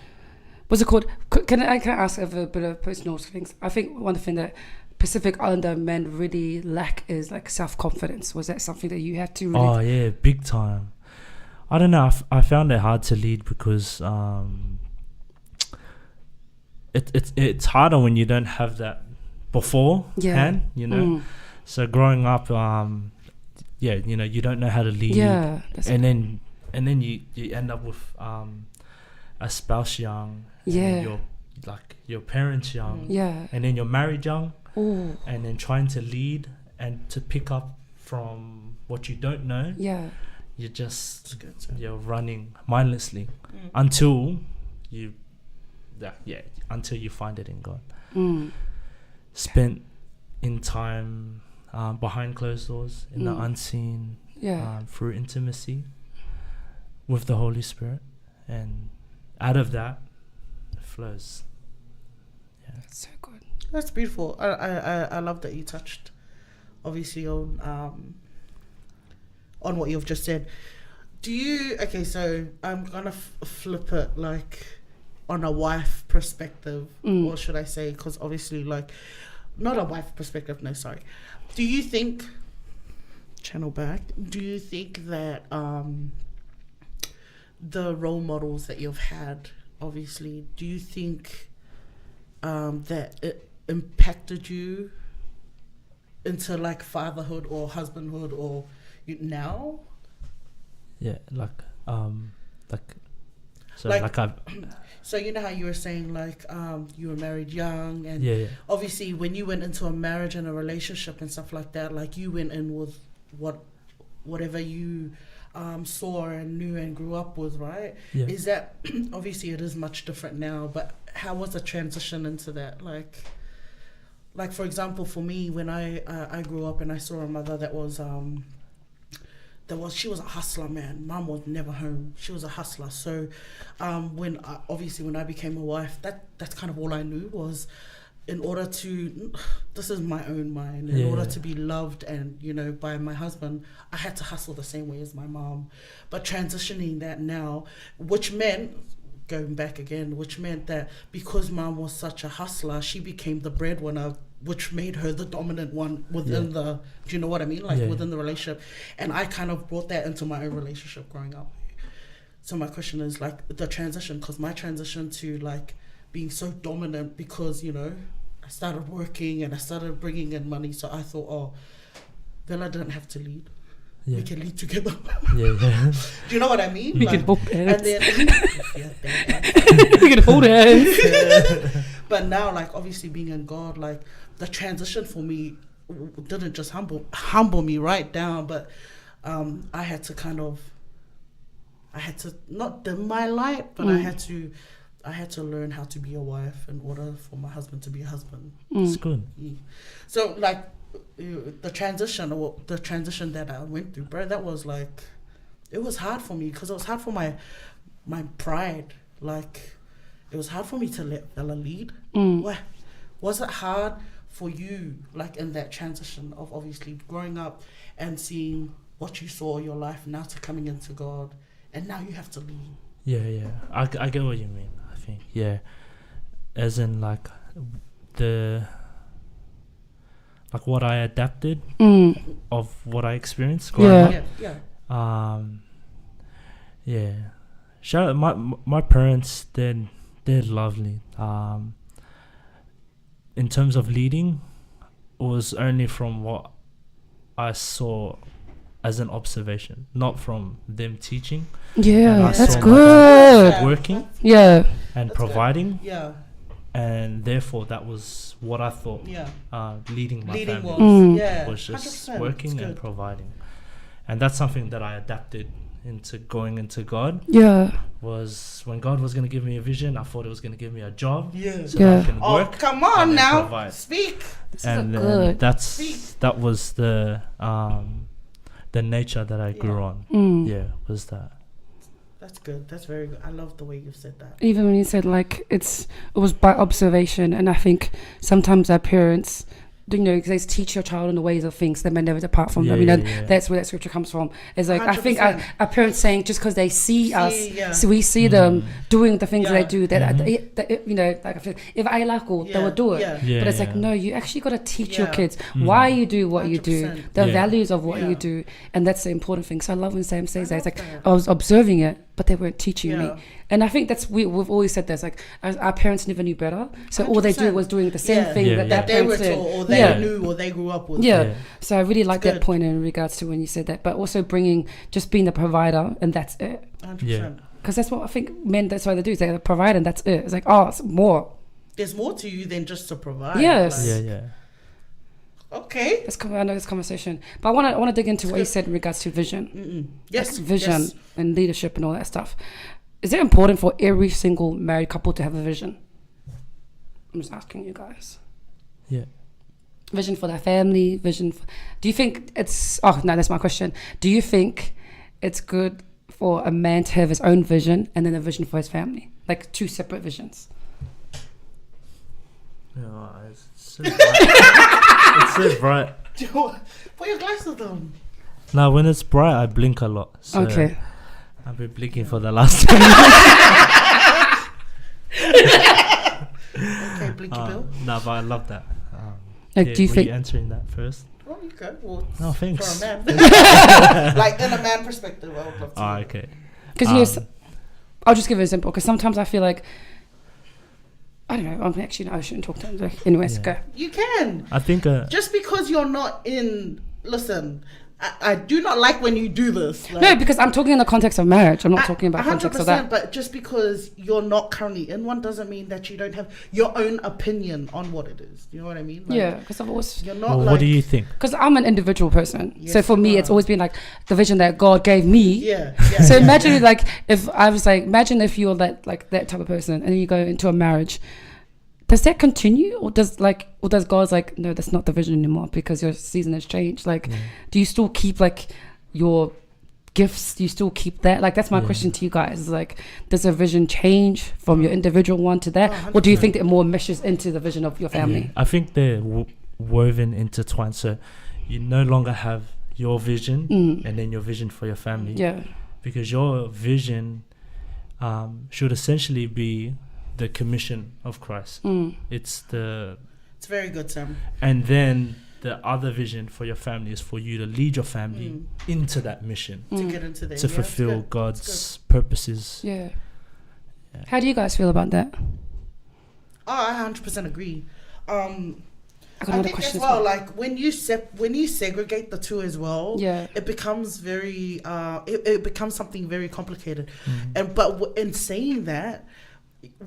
S1: What's it called? Can I ask a bit of personal things? I think one thing that Pacific Islander men really lack is like self-confidence. Was that something that you had to really...
S3: Oh yeah, big time. I don't know, I found it hard to lead because it's harder when you don't have that beforehand, you know. So growing up, you know, you don't know how to lead, and then you end up with a spouse young, and your parents young, and then you're married young.
S1: Ooh.
S3: And then trying to lead and to pick up from what you don't know, you're running mindlessly until you find it in God. Spent in time behind closed doors, in the unseen, through intimacy with the Holy Spirit, and out of that flows.
S1: That's so good.
S2: That's beautiful. I love that you touched, obviously, on what you've just said. Do you... Okay, so I'm gonna flip it like on a wife perspective, or should I say? Because obviously, like, not a wife perspective. No, sorry. Do you think? Channel back. Do you think that the role models that you've had, obviously, do you think that it impacted you into like fatherhood or husbandhood or now? So you know how you were saying like you were married young, and obviously when you went into a marriage and a relationship and stuff like that, like you went in with whatever you saw and knew and grew up with, right? Is that obviously it is much different now, but how was the transition into that? Like for example, for me, when I grew up and I saw a mother that was she was a hustler, man. Mom was never home. She was a hustler. So when I became a wife, that's kind of all I knew was, in order to, this is my own mind, in order to be loved and, you know, by my husband, I had to hustle the same way as my mom. But transitioning that now, which meant that because mom was such a hustler, she became the breadwinner, which made her the dominant one within the, do you know what I mean? Like within the relationship. And I kind of brought that into my own relationship growing up. So my question is like the transition, because my transition to like being so dominant, because, you know, I started working and I started bringing in money. So I thought, Villa didn't have to lead. We can lead together. Do you know what I mean?
S1: We can hold hands.
S2: And then
S1: we can hold hands.
S2: But now, like, obviously being in God, like, the transition for me didn't just humble me right down, but I had to not dim my light, but I had to learn how to be a wife in order for my husband to be a husband.
S3: It's good.
S2: So, like, the transition that I went through, bro, that was like, it was hard for me, because it was hard for my pride. Like, it was hard for me to let Bella lead. Was it hard for you, like, in that transition of obviously growing up and seeing what you saw your life now to coming into God, and now you have to lead?
S3: I get what you mean. I think as in like what I adapted of what I experienced growing up. shout out my parents. They're lovely. In terms of leading, it was only from what I saw as an observation, not from them teaching.
S1: Yeah, that's
S3: saw my
S1: good.
S3: dad working
S1: Yeah.
S3: and
S2: That's
S3: providing,
S2: good. Yeah.
S3: and therefore that was what I thought.
S2: Yeah.
S3: Leading my
S2: Leading
S3: family
S2: was.
S1: Mm.
S2: Yeah.
S3: was just
S2: 100%.
S3: working
S2: It's
S3: and
S2: good.
S3: providing, and that's something that I adapted into going into God.
S1: Yeah.
S3: Was when God was going to give me a vision, I thought it was going to give me a job,
S2: Yeah.
S3: so that
S1: Yeah.
S3: I can
S2: Oh,
S3: work.
S2: come on
S3: and then
S2: now.
S3: provide.
S2: Speak.
S1: This
S3: And
S1: is
S3: then
S1: good.
S3: that was the nature that I grew
S2: Yeah.
S3: on.
S1: Mm.
S3: Yeah, was that.
S2: That's good. That's very good. I love the way you've said that.
S1: Even when you said like it was by observation, and I think sometimes our parents, you know, they teach your child in the ways of things that may never depart from them. You know, that's where that scripture comes from. It's like I think
S2: 100%.
S1: our parents saying just because they see us,
S2: yeah.
S1: so we see them doing the things
S2: Yeah.
S1: they do. That,
S3: Mhm.
S1: that you know, like if I like all, they
S2: Yeah,
S1: will do it.
S2: yeah.
S1: But it's like no, you actually got to teach your
S2: Yeah.
S1: kids why you do what you do,
S2: 100%.
S1: the
S3: Yeah.
S1: values of what
S2: Yeah.
S1: you do, and that's the important thing. So I love when Sam says that. It's like
S2: that.
S1: I was observing it, but they weren't teaching me.
S2: Yeah.
S1: And I think that's we've always said this. Like our parents never knew better, so all they do
S2: 100%.
S1: was doing the same
S2: Yeah.
S1: thing
S3: Yeah,
S1: that
S3: yeah.
S1: their
S2: They were
S1: parents did.
S2: taught, or they
S1: Yeah.
S2: knew, or they grew up with.
S1: Yeah.
S3: Yeah.
S1: So I really like that
S2: good.
S1: point in regards to when you said that, but also bringing just being the provider and that's it.
S2: 100%.
S1: Because that's what I think men. That's what they do. Is they provide and that's it. It's like it's more.
S2: There's more to you than just to provide.
S1: Yes.
S3: Yeah.
S2: Okay.
S1: I know this conversation, but I want to dig into what you said in regards to vision.
S2: Mm-mm. Yes.
S1: Like vision
S2: Yes.
S1: and leadership and all that stuff. Is it important for every single married couple to have a vision? I'm just asking you guys.
S3: Yeah.
S1: Vision for their family, do you think it's that's my question. Do you think it's good for a man to have his own vision and then a vision for his family? Like two separate visions?
S3: Yeah, it's so bright. It's so bright.
S2: Put your glasses on.
S3: Now, when it's bright, I blink a lot. So
S1: Okay.
S3: I've been blinking for the last 10
S2: Okay, Blinky Bill.
S3: No, but I love that.
S1: Like, do you
S3: were
S1: think...
S3: you answering that first?
S2: Oh, you go. Well,
S3: Oh, thanks.
S2: for a man. Like, in a man perspective, I would love to.
S3: Okay.
S1: Because I'll just give it a example. Because sometimes I feel like... I don't know. I shouldn't talk to him. Like, anyways,
S3: Yeah.
S1: go.
S2: You can.
S3: I think...
S2: Just because you're not in... Listen, I do not like when you do this. Like,
S1: No, because I'm talking in the context of marriage. I'm not talking about context of that.
S2: But just because you're not currently in one doesn't mean that you don't have your own opinion on what it is. You know what I mean? Like,
S1: Yeah, because I've always...
S2: You're not
S3: well,
S2: like...
S3: what do you think?
S1: Because I'm an individual person.
S2: Yes,
S1: So for me,
S2: you
S1: it's
S2: are.
S1: always been like the vision that God gave me.
S2: Yeah.
S1: So
S2: yeah.
S1: imagine like if I was like, imagine if you're that type of person and then you go into a marriage. Does that continue, or does God's like, no, that's not the vision anymore because your season has changed? Like, do you still keep like your gifts? Do you still keep that? Like, that's my question to you guys. Is like, does the vision change from your individual one to that, or do you think it more meshes into the vision of your family?
S3: I think they're woven, intertwined. So you no longer have your vision and then your vision for your family.
S1: Yeah.
S3: Because your vision should essentially be the commission of Christ. It's
S2: very good, Sam.
S3: and then the other vision for your family is for you to lead your family into that mission
S2: To get into there.
S3: to
S2: Yeah,
S3: fulfill
S2: it's good.
S3: God's purposes.
S1: Yeah. How do you guys feel about that?
S2: Oh, I 100% agree.
S1: I got
S2: I
S1: another
S2: think
S1: question
S2: as well, like when you segregate the two as well,
S1: Yeah.
S2: it becomes very it becomes something very complicated. And but in saying that,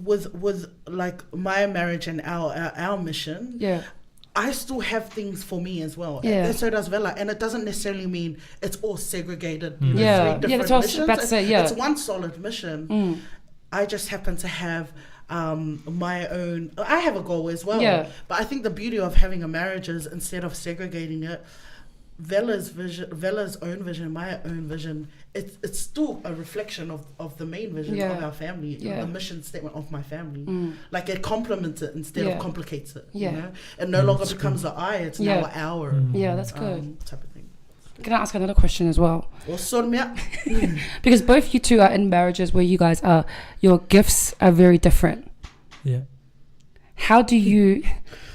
S2: with like my marriage and our mission,
S1: Yeah.
S2: I still have things for me as well.
S1: Yeah.
S2: And so does Vela. And it doesn't necessarily mean it's all segregated.
S1: Yeah.
S2: three
S1: Yeah,
S2: different
S1: that's what I was
S2: missions.
S1: about to say, yeah.
S2: It's one solid mission. I just happen to have my own. I have a goal as well.
S1: Yeah.
S2: But I think the beauty of having a marriage is instead of segregating it, Vela's own vision, my own vision, it's still a reflection of the main vision
S1: Yeah.
S2: of our family,
S1: Yeah.
S2: the mission statement of my family. Like it complements it instead
S1: Yeah.
S2: of complicates it.
S1: Yeah.
S2: You know? It no longer becomes an I, it's now
S1: Yeah.
S2: an our
S1: Yeah, that's good.
S2: type of thing.
S1: Can I ask another question as well?
S2: Well, sort me out.
S1: Because both you two are in marriages where you guys are, your gifts are very different.
S3: Yeah.
S1: How do you,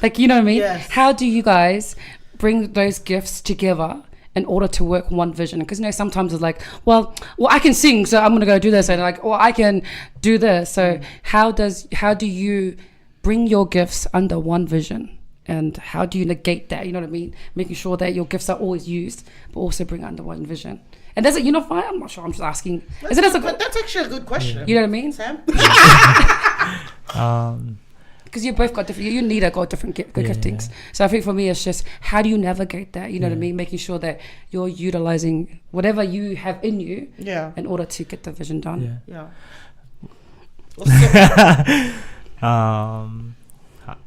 S1: like, you know what I mean?
S2: Yes.
S1: How do you guys bring those gifts together in order to work one vision? Because sometimes it's like, well, I can sing, so I'm gonna go do this, and like, or I can do this. So how do you bring your gifts under one vision, and how do you negate that? You know what I mean? Making sure that your gifts are always used, but also bring under one vision. And does it unify? I'm not sure. I'm just asking.
S2: That's actually a good question.
S1: You know what I mean?
S2: Sam?
S1: Because you both got different. You need got different giftings. So I think for me, it's just how do you navigate that? You know what I mean? Making sure that you're utilizing whatever you have in you, in order to get the vision done.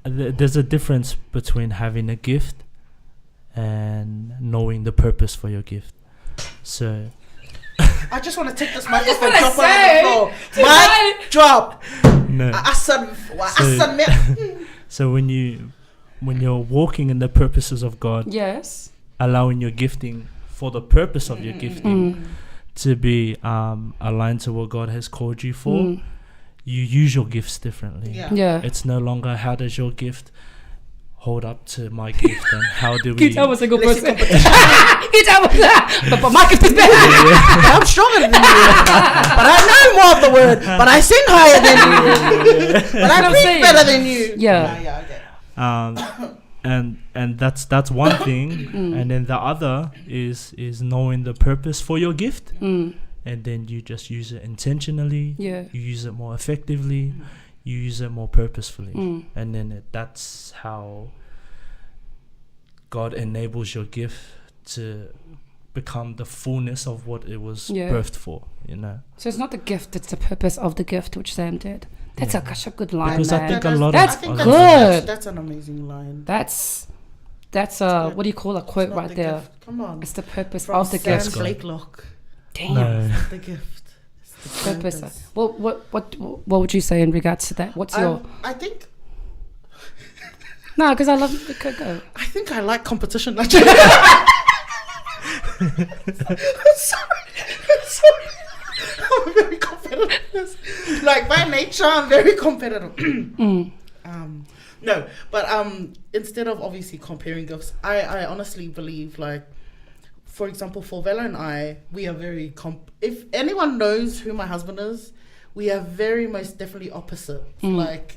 S3: There's a difference between having a gift and knowing the purpose for your gift. So
S2: I just want to take this microphone and drop it on the floor. Mic drop.
S3: No. So when you're walking in the purposes of God, allowing your gifting for the purpose of your gifting to be aligned to what God has called you for, you use your gifts differently. It's no longer how does your gift hold up to my gift, and how do we...
S1: Can you tell me a single person? Can you tell me that? But my gift is better.
S2: I'm stronger than you. But I know more of the word. But I sing higher than you. But I preach better than you.
S3: And that's one thing. And then the other is knowing the purpose for your gift. And then you just use it intentionally. You use it more effectively. You use it more purposefully, and then that's how God enables your gift to become the fullness of what it was birthed for,
S1: So it's not the gift, it's the purpose of the gift, which Sam did. That's such a good line,
S3: because
S1: man.
S3: I think a lot
S1: that's
S3: of
S1: good.
S2: That's an amazing line.
S1: That's what do you call a quote right there?
S2: Gift. Come on.
S1: It's the purpose
S2: From
S1: of the
S2: Sam
S1: gift.
S2: BLAKELOCK.
S1: Damn.
S3: No.
S2: The gift.
S1: Purpose. Well, what would you say in regards to that? What's your?
S2: I think.
S1: No, because I love the go.
S2: I think I like competition. I'm sorry. I'm very competitive. Like by nature, I'm very competitive. No, but instead of obviously comparing gifts, I honestly believe, like, for example, for Vela and I, we are very if anyone knows who my husband is, we are very most definitely opposite. Like,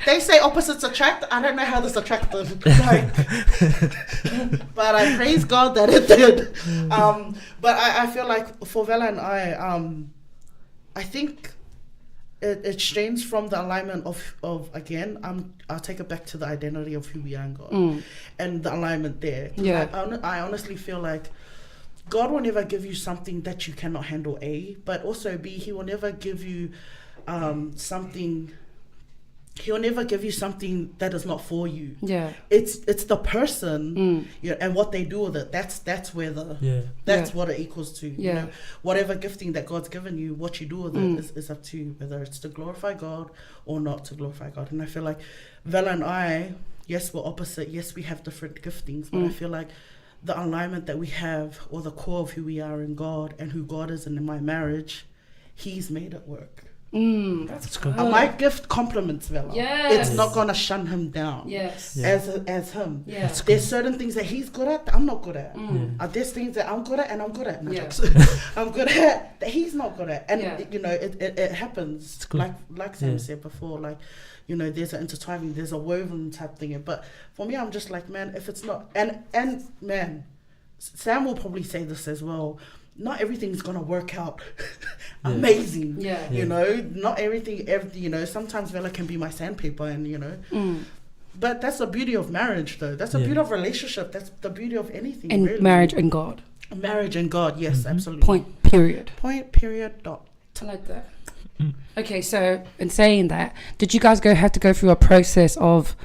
S2: they say opposites attract. I don't know how this attracted. Like, but I praise God that it did. But I feel like for Vela and I think it stems from the alignment of again, I'll take it back to the identity of who we are in God, and the alignment there. I honestly feel like God will never give you something that you cannot handle, A, but also B, He will never give you something. He'll never give you something that is not for you. It's the person, and what they do with it. That's where what it equals to. You know, whatever gifting that God's given you, what you do with it is up to you, whether it's to glorify God or not to glorify God. And I feel like Vela and I, yes, we're opposite. Yes, we have different giftings, but I feel like the alignment that we have, or the core of who we are in God and who God is in my marriage, He's made it work.
S1: That's good.
S2: And my gift complements Vela. It's not gonna shun him down. As him. There's certain things that he's good at that I'm not good at. There's things that I'm good at and I'm good at. I'm good at that he's not good at. And it happens. Like Sam said before, like, there's an intertwining, there's a woven type thing. But for me, I'm just like, man, if it's not, and man, Sam will probably say this as well. Not everything's gonna work out amazing. Not everything. Sometimes Vela can be my sandpaper, and but that's the beauty of marriage, though. That's the beauty of relationship. That's the beauty of anything.
S1: And
S2: really.
S1: Marriage and God.
S2: Marriage and God, yes, absolutely.
S1: Point. Period.
S2: Dot.
S1: I like that. Okay, so in saying that, did you guys have to go through a process of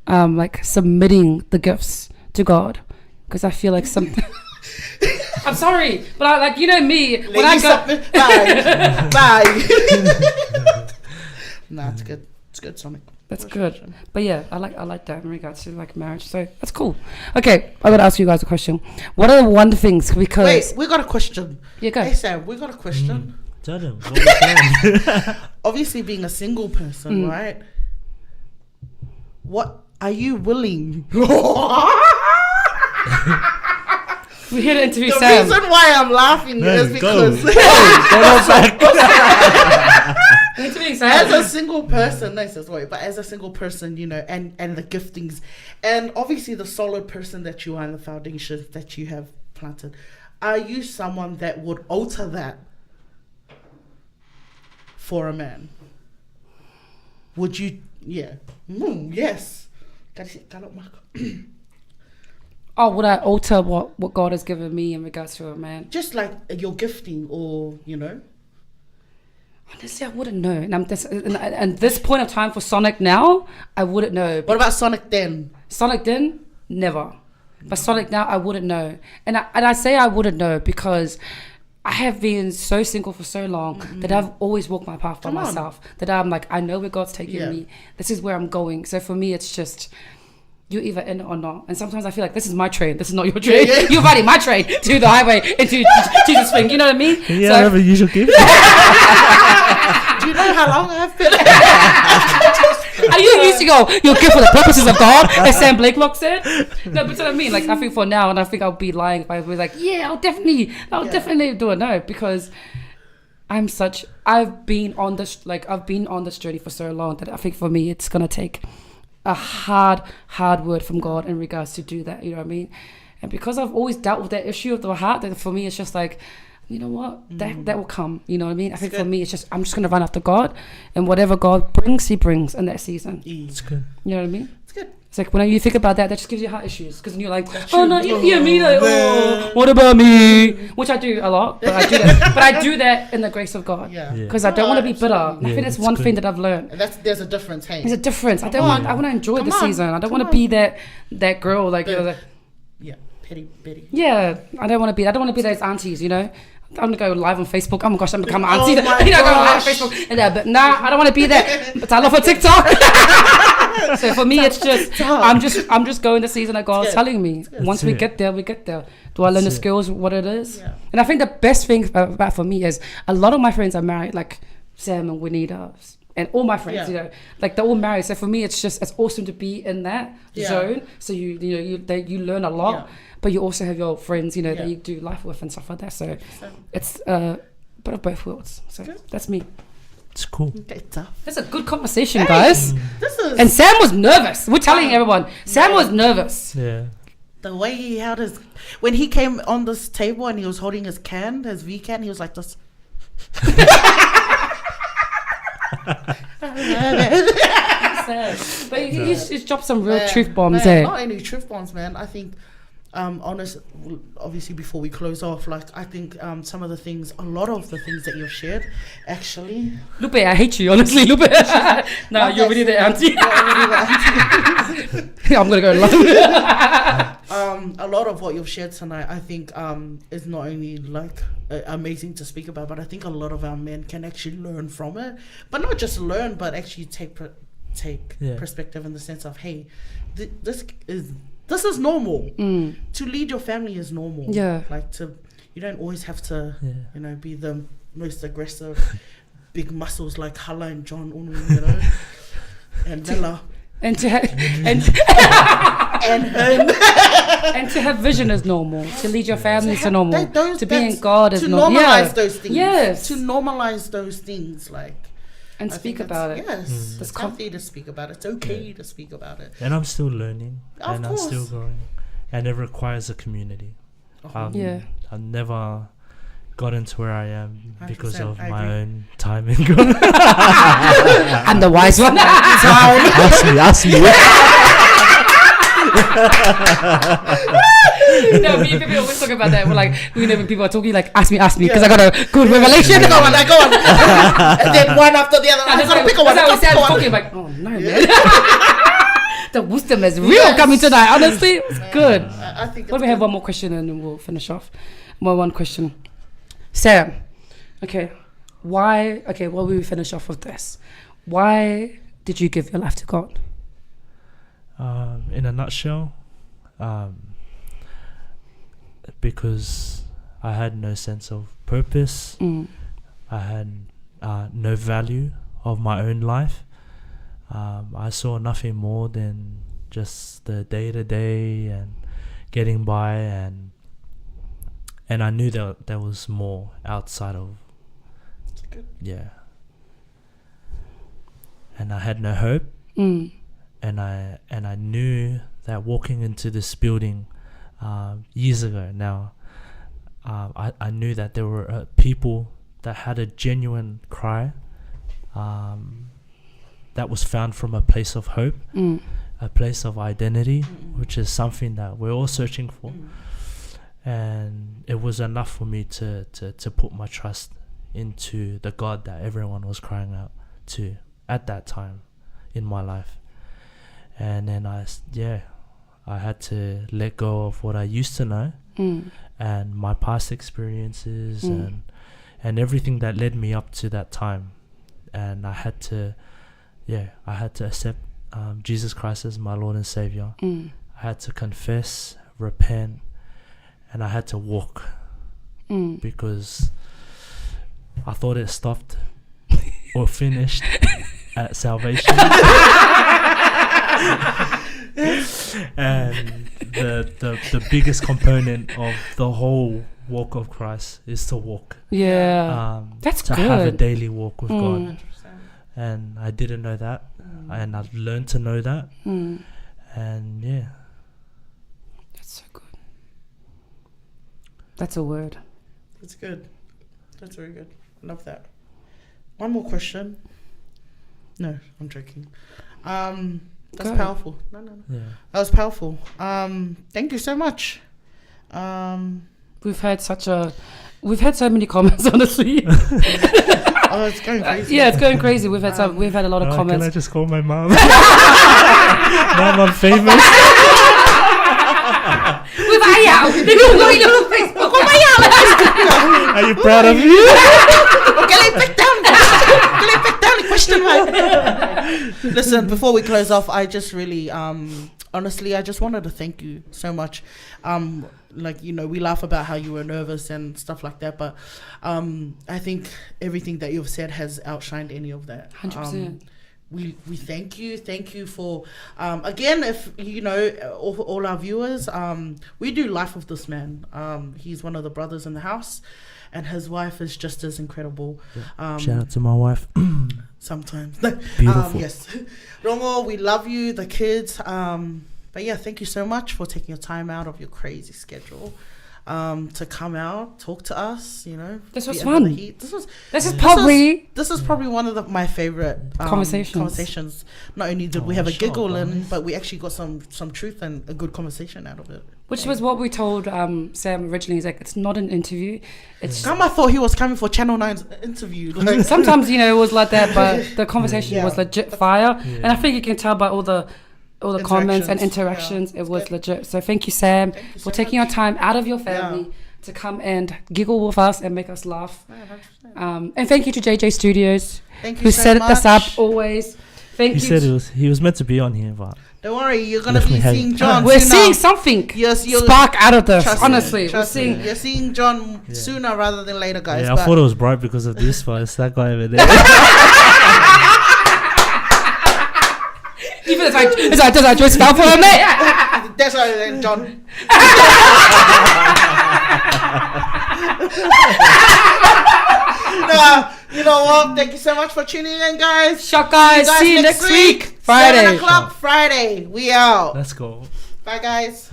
S1: like submitting the gifts to God? Because I feel like something. I'm sorry, but I like me when I go.
S2: Bye. Nah, it's good. It's good, Sonic.
S1: That's good. But yeah, I like that in regards to like marriage. So that's cool. Okay, I'm gonna ask you guys a question. What are the one things? Because
S2: wait, we got a question.
S1: Yeah, go.
S2: Hey Sam, we got a question.
S3: Tell them. What was that?
S2: Obviously, being a single person, right? What are you willing?
S1: We're here to interview
S2: The
S1: Sam.
S2: reason why I'm laughing
S3: No,
S2: is
S3: go.
S2: because
S1: We're interviewing Sam.
S2: as a single person, but as a single person, you know, and the giftings, and obviously the solid person that you are and the foundations that you have planted, are you someone that would alter that for a man? Would you? Yeah. Yes.
S1: Oh, would I alter what God has given me in regards to a man?
S2: Just like your gifting, or you know.
S1: Honestly, I wouldn't know. And this point of time for Sonic now, I wouldn't know.
S2: What about Sonic then?
S1: Sonic then, never. But Sonic now, I wouldn't know. And I say I wouldn't know because I have been so single for so long that I've always walked my path by myself. That I'm like, I know where God's taking me. This is where I'm going. So for me, it's just, you're either in it or not. And sometimes I feel like this is my train. This is not your train. You're riding my train to the highway into Jesus' thing. You know what I mean?
S3: Yeah, I have a usual gift.
S2: Do you know how long I've been?
S1: Are you used to go, you're good for the purposes of God, as Sam Blakelock said? No, but you know what I mean? Like, I think for now, and I think I'll be lying if I was like, yeah, I'll definitely do it. No, because I've been on this journey for so long that I think for me, it's going to take a hard word from God in regards to do that, you know what I mean? And because I've always dealt with that issue of the heart, that for me, it's just like, you know what, that will come, you know what I mean? I think for me, it's just, I'm just going to run after God, and whatever God brings, he brings in that season.
S3: It's good.
S1: You know what I mean?
S2: It's good.
S1: It's like when you think about that just gives you heart issues, because then you're like, oh no, you me, like, oh, what about me? Which I do a lot, but I do that. But I do that in the grace of God, because I don't want to be bitter. I think that's one thing that I've learned.
S2: There's a difference. Hey,
S1: there's a difference. I want to enjoy the season. I don't want to be that girl like,
S2: petty bitty.
S1: Yeah, I don't want to be those aunties, you know. I'm gonna go live on Facebook. Oh my gosh, I'm becoming an auntie.
S2: Oh my
S1: Go live on Facebook. But nah, I don't want to be that. But I love her TikTok. So for me, it's just I'm just going the season that God's telling me. Once we get there, we get there. Do I learn the skills? What it is? Yeah. And I think the best thing about for me is a lot of my friends are married, like Sam and Juanita, and all my friends. You know, like they're all married. So for me, it's awesome to be in that zone. So you learn a lot. Yeah. But you also have your friends, you know, that you do life with and stuff like that. So it's a bit of both worlds. So that's me.
S3: It's cool.
S1: That's a good conversation, guys. And Sam was nervous. We're telling everyone. Sam was nervous.
S3: Yeah.
S2: The way he held when he came on this table and he was holding his V can, he was like this.
S1: But he's dropped some real truth bombs there.
S2: Not only truth bombs, man. I think obviously before we close off, like I think a lot of the things that you've shared, actually,
S1: Lupe, I hate you, honestly, Lupe. No, you're really the auntie. I'm gonna go live.
S2: A lot of what you've shared tonight, I think, is not only like amazing to speak about, but I think a lot of our men can actually learn from it. But not just learn, but actually take perspective in the sense of, hey, this is normal. To lead your family is normal. Yeah. Like you don't always have to, you know, be the most aggressive, big muscles like Hala and John, you know, and Bella.
S1: And to have vision is normal. To lead your family is normal. To be in God is normal.
S2: To normalize those things.
S1: Yes.
S2: To normalize those things, like.
S1: And speak about it.
S2: Yes, it's healthy to speak about it. It's okay to speak about it.
S3: And I'm still learning.
S2: Of course.
S3: I'm still growing. And it requires a community. I've never got into where I am because of my own time in God.
S1: I'm the wise one.
S3: Ask me.
S1: No, me and people always talk about that. We're like, when people are talking, like, ask me, because I got a good revelation. Go on.
S2: And then one after the other. I got to pick one.
S1: That's how we talking, like, oh no, man. The wisdom is real coming tonight. Honestly, it's good.
S2: I think.
S1: Let me have one more question and then we'll finish off. One question, Sam. Okay, why? Okay, well, we finish off with this. Why did you give your life to God?
S3: In a nutshell, because I had no sense of purpose. I had no value of my own life. I saw nothing more than just the day-to-day and getting by, and And I knew that there was more outside of, yeah. And I had no hope. And I knew that walking into this building years ago now, I knew that there were people that had a genuine cry that was found from a place of hope, a place of identity, which is something that we're all searching for. And it was enough for me to put my trust into the God that everyone was crying out to at that time in my life. And then I had to let go of what I used to know and my past experiences and everything that led me up to that time. And I had to accept Jesus Christ as my Lord and Savior. I had to confess, repent, and I had to walk because I thought it stopped or finished at salvation. And the biggest component of the whole walk of Christ is to walk.
S1: Yeah, that's
S3: to
S1: good.
S3: have a daily walk with God. And I didn't know that, and I've learned to know that. And yeah,
S1: that's so good. That's a word.
S2: That's good. That's very good. Love that. One more question. No, I'm joking. That's powerful. No.
S3: yeah.
S2: That was powerful. Thank you so much.
S1: We've had so many comments, honestly.
S2: Oh, it's going crazy.
S1: Yeah, it's going crazy. We've had a lot of comments.
S3: Can I just call my mom? Mom, I'm famous. Are you proud of me?
S2: Listen, before we close off, I just really, honestly, I just wanted to thank you so much. We laugh about how you were nervous and stuff like that, but I think everything that you've said has outshined any of that.
S1: 100%.
S2: We thank you for again, if you know, all our viewers, we do Life of this man. He's one of the brothers in the house, and his wife is just as incredible.
S3: Shout out to my wife.
S2: Sometimes
S3: Beautiful.
S2: yes. Rongo, we love you, the kids. But yeah, thank you so much for taking your time out of your crazy schedule to come out, talk to us. You know,
S1: this was fun. This is probably
S2: one of my favorite conversations. Not only did we have a giggle but we actually got some truth and a good conversation out of it.
S1: Which was what we told Sam originally. He's like, it's not an interview. It's
S2: I thought he was coming for Channel 9's interview. Like,
S1: sometimes it was like that, but the conversation was legit fire, and I think you can tell by all the comments and interactions, it was legit. So thank you, Sam, for taking your time out of your family to come and giggle with us and make us laugh. And thank you to JJ Studios, who set us up always. Thank you.
S3: He said he was meant to be on here, but
S2: don't worry, you're gonna be seeing John.
S1: We're seeing something spark out of this. Honestly,
S2: you're seeing John sooner rather than later, guys.
S3: Yeah, I thought it was bright because of this, but it's that guy over there.
S1: Even does I just fell for him, mate?
S2: That's why John. No, you know what? Thank you so much for tuning in, guys.
S1: Shut, guys. See you next week. Friday.
S2: 7 o'clock Friday. We out.
S3: Let's go.
S2: Bye, guys.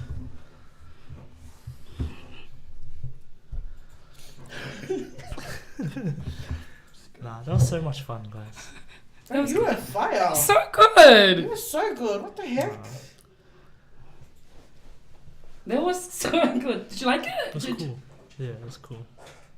S3: That was so much fun, guys.
S2: You were fire.
S1: So good.
S2: You were so good. What the heck?
S1: That was so good. Did you like it?
S3: It was cool. Yeah, it was cool.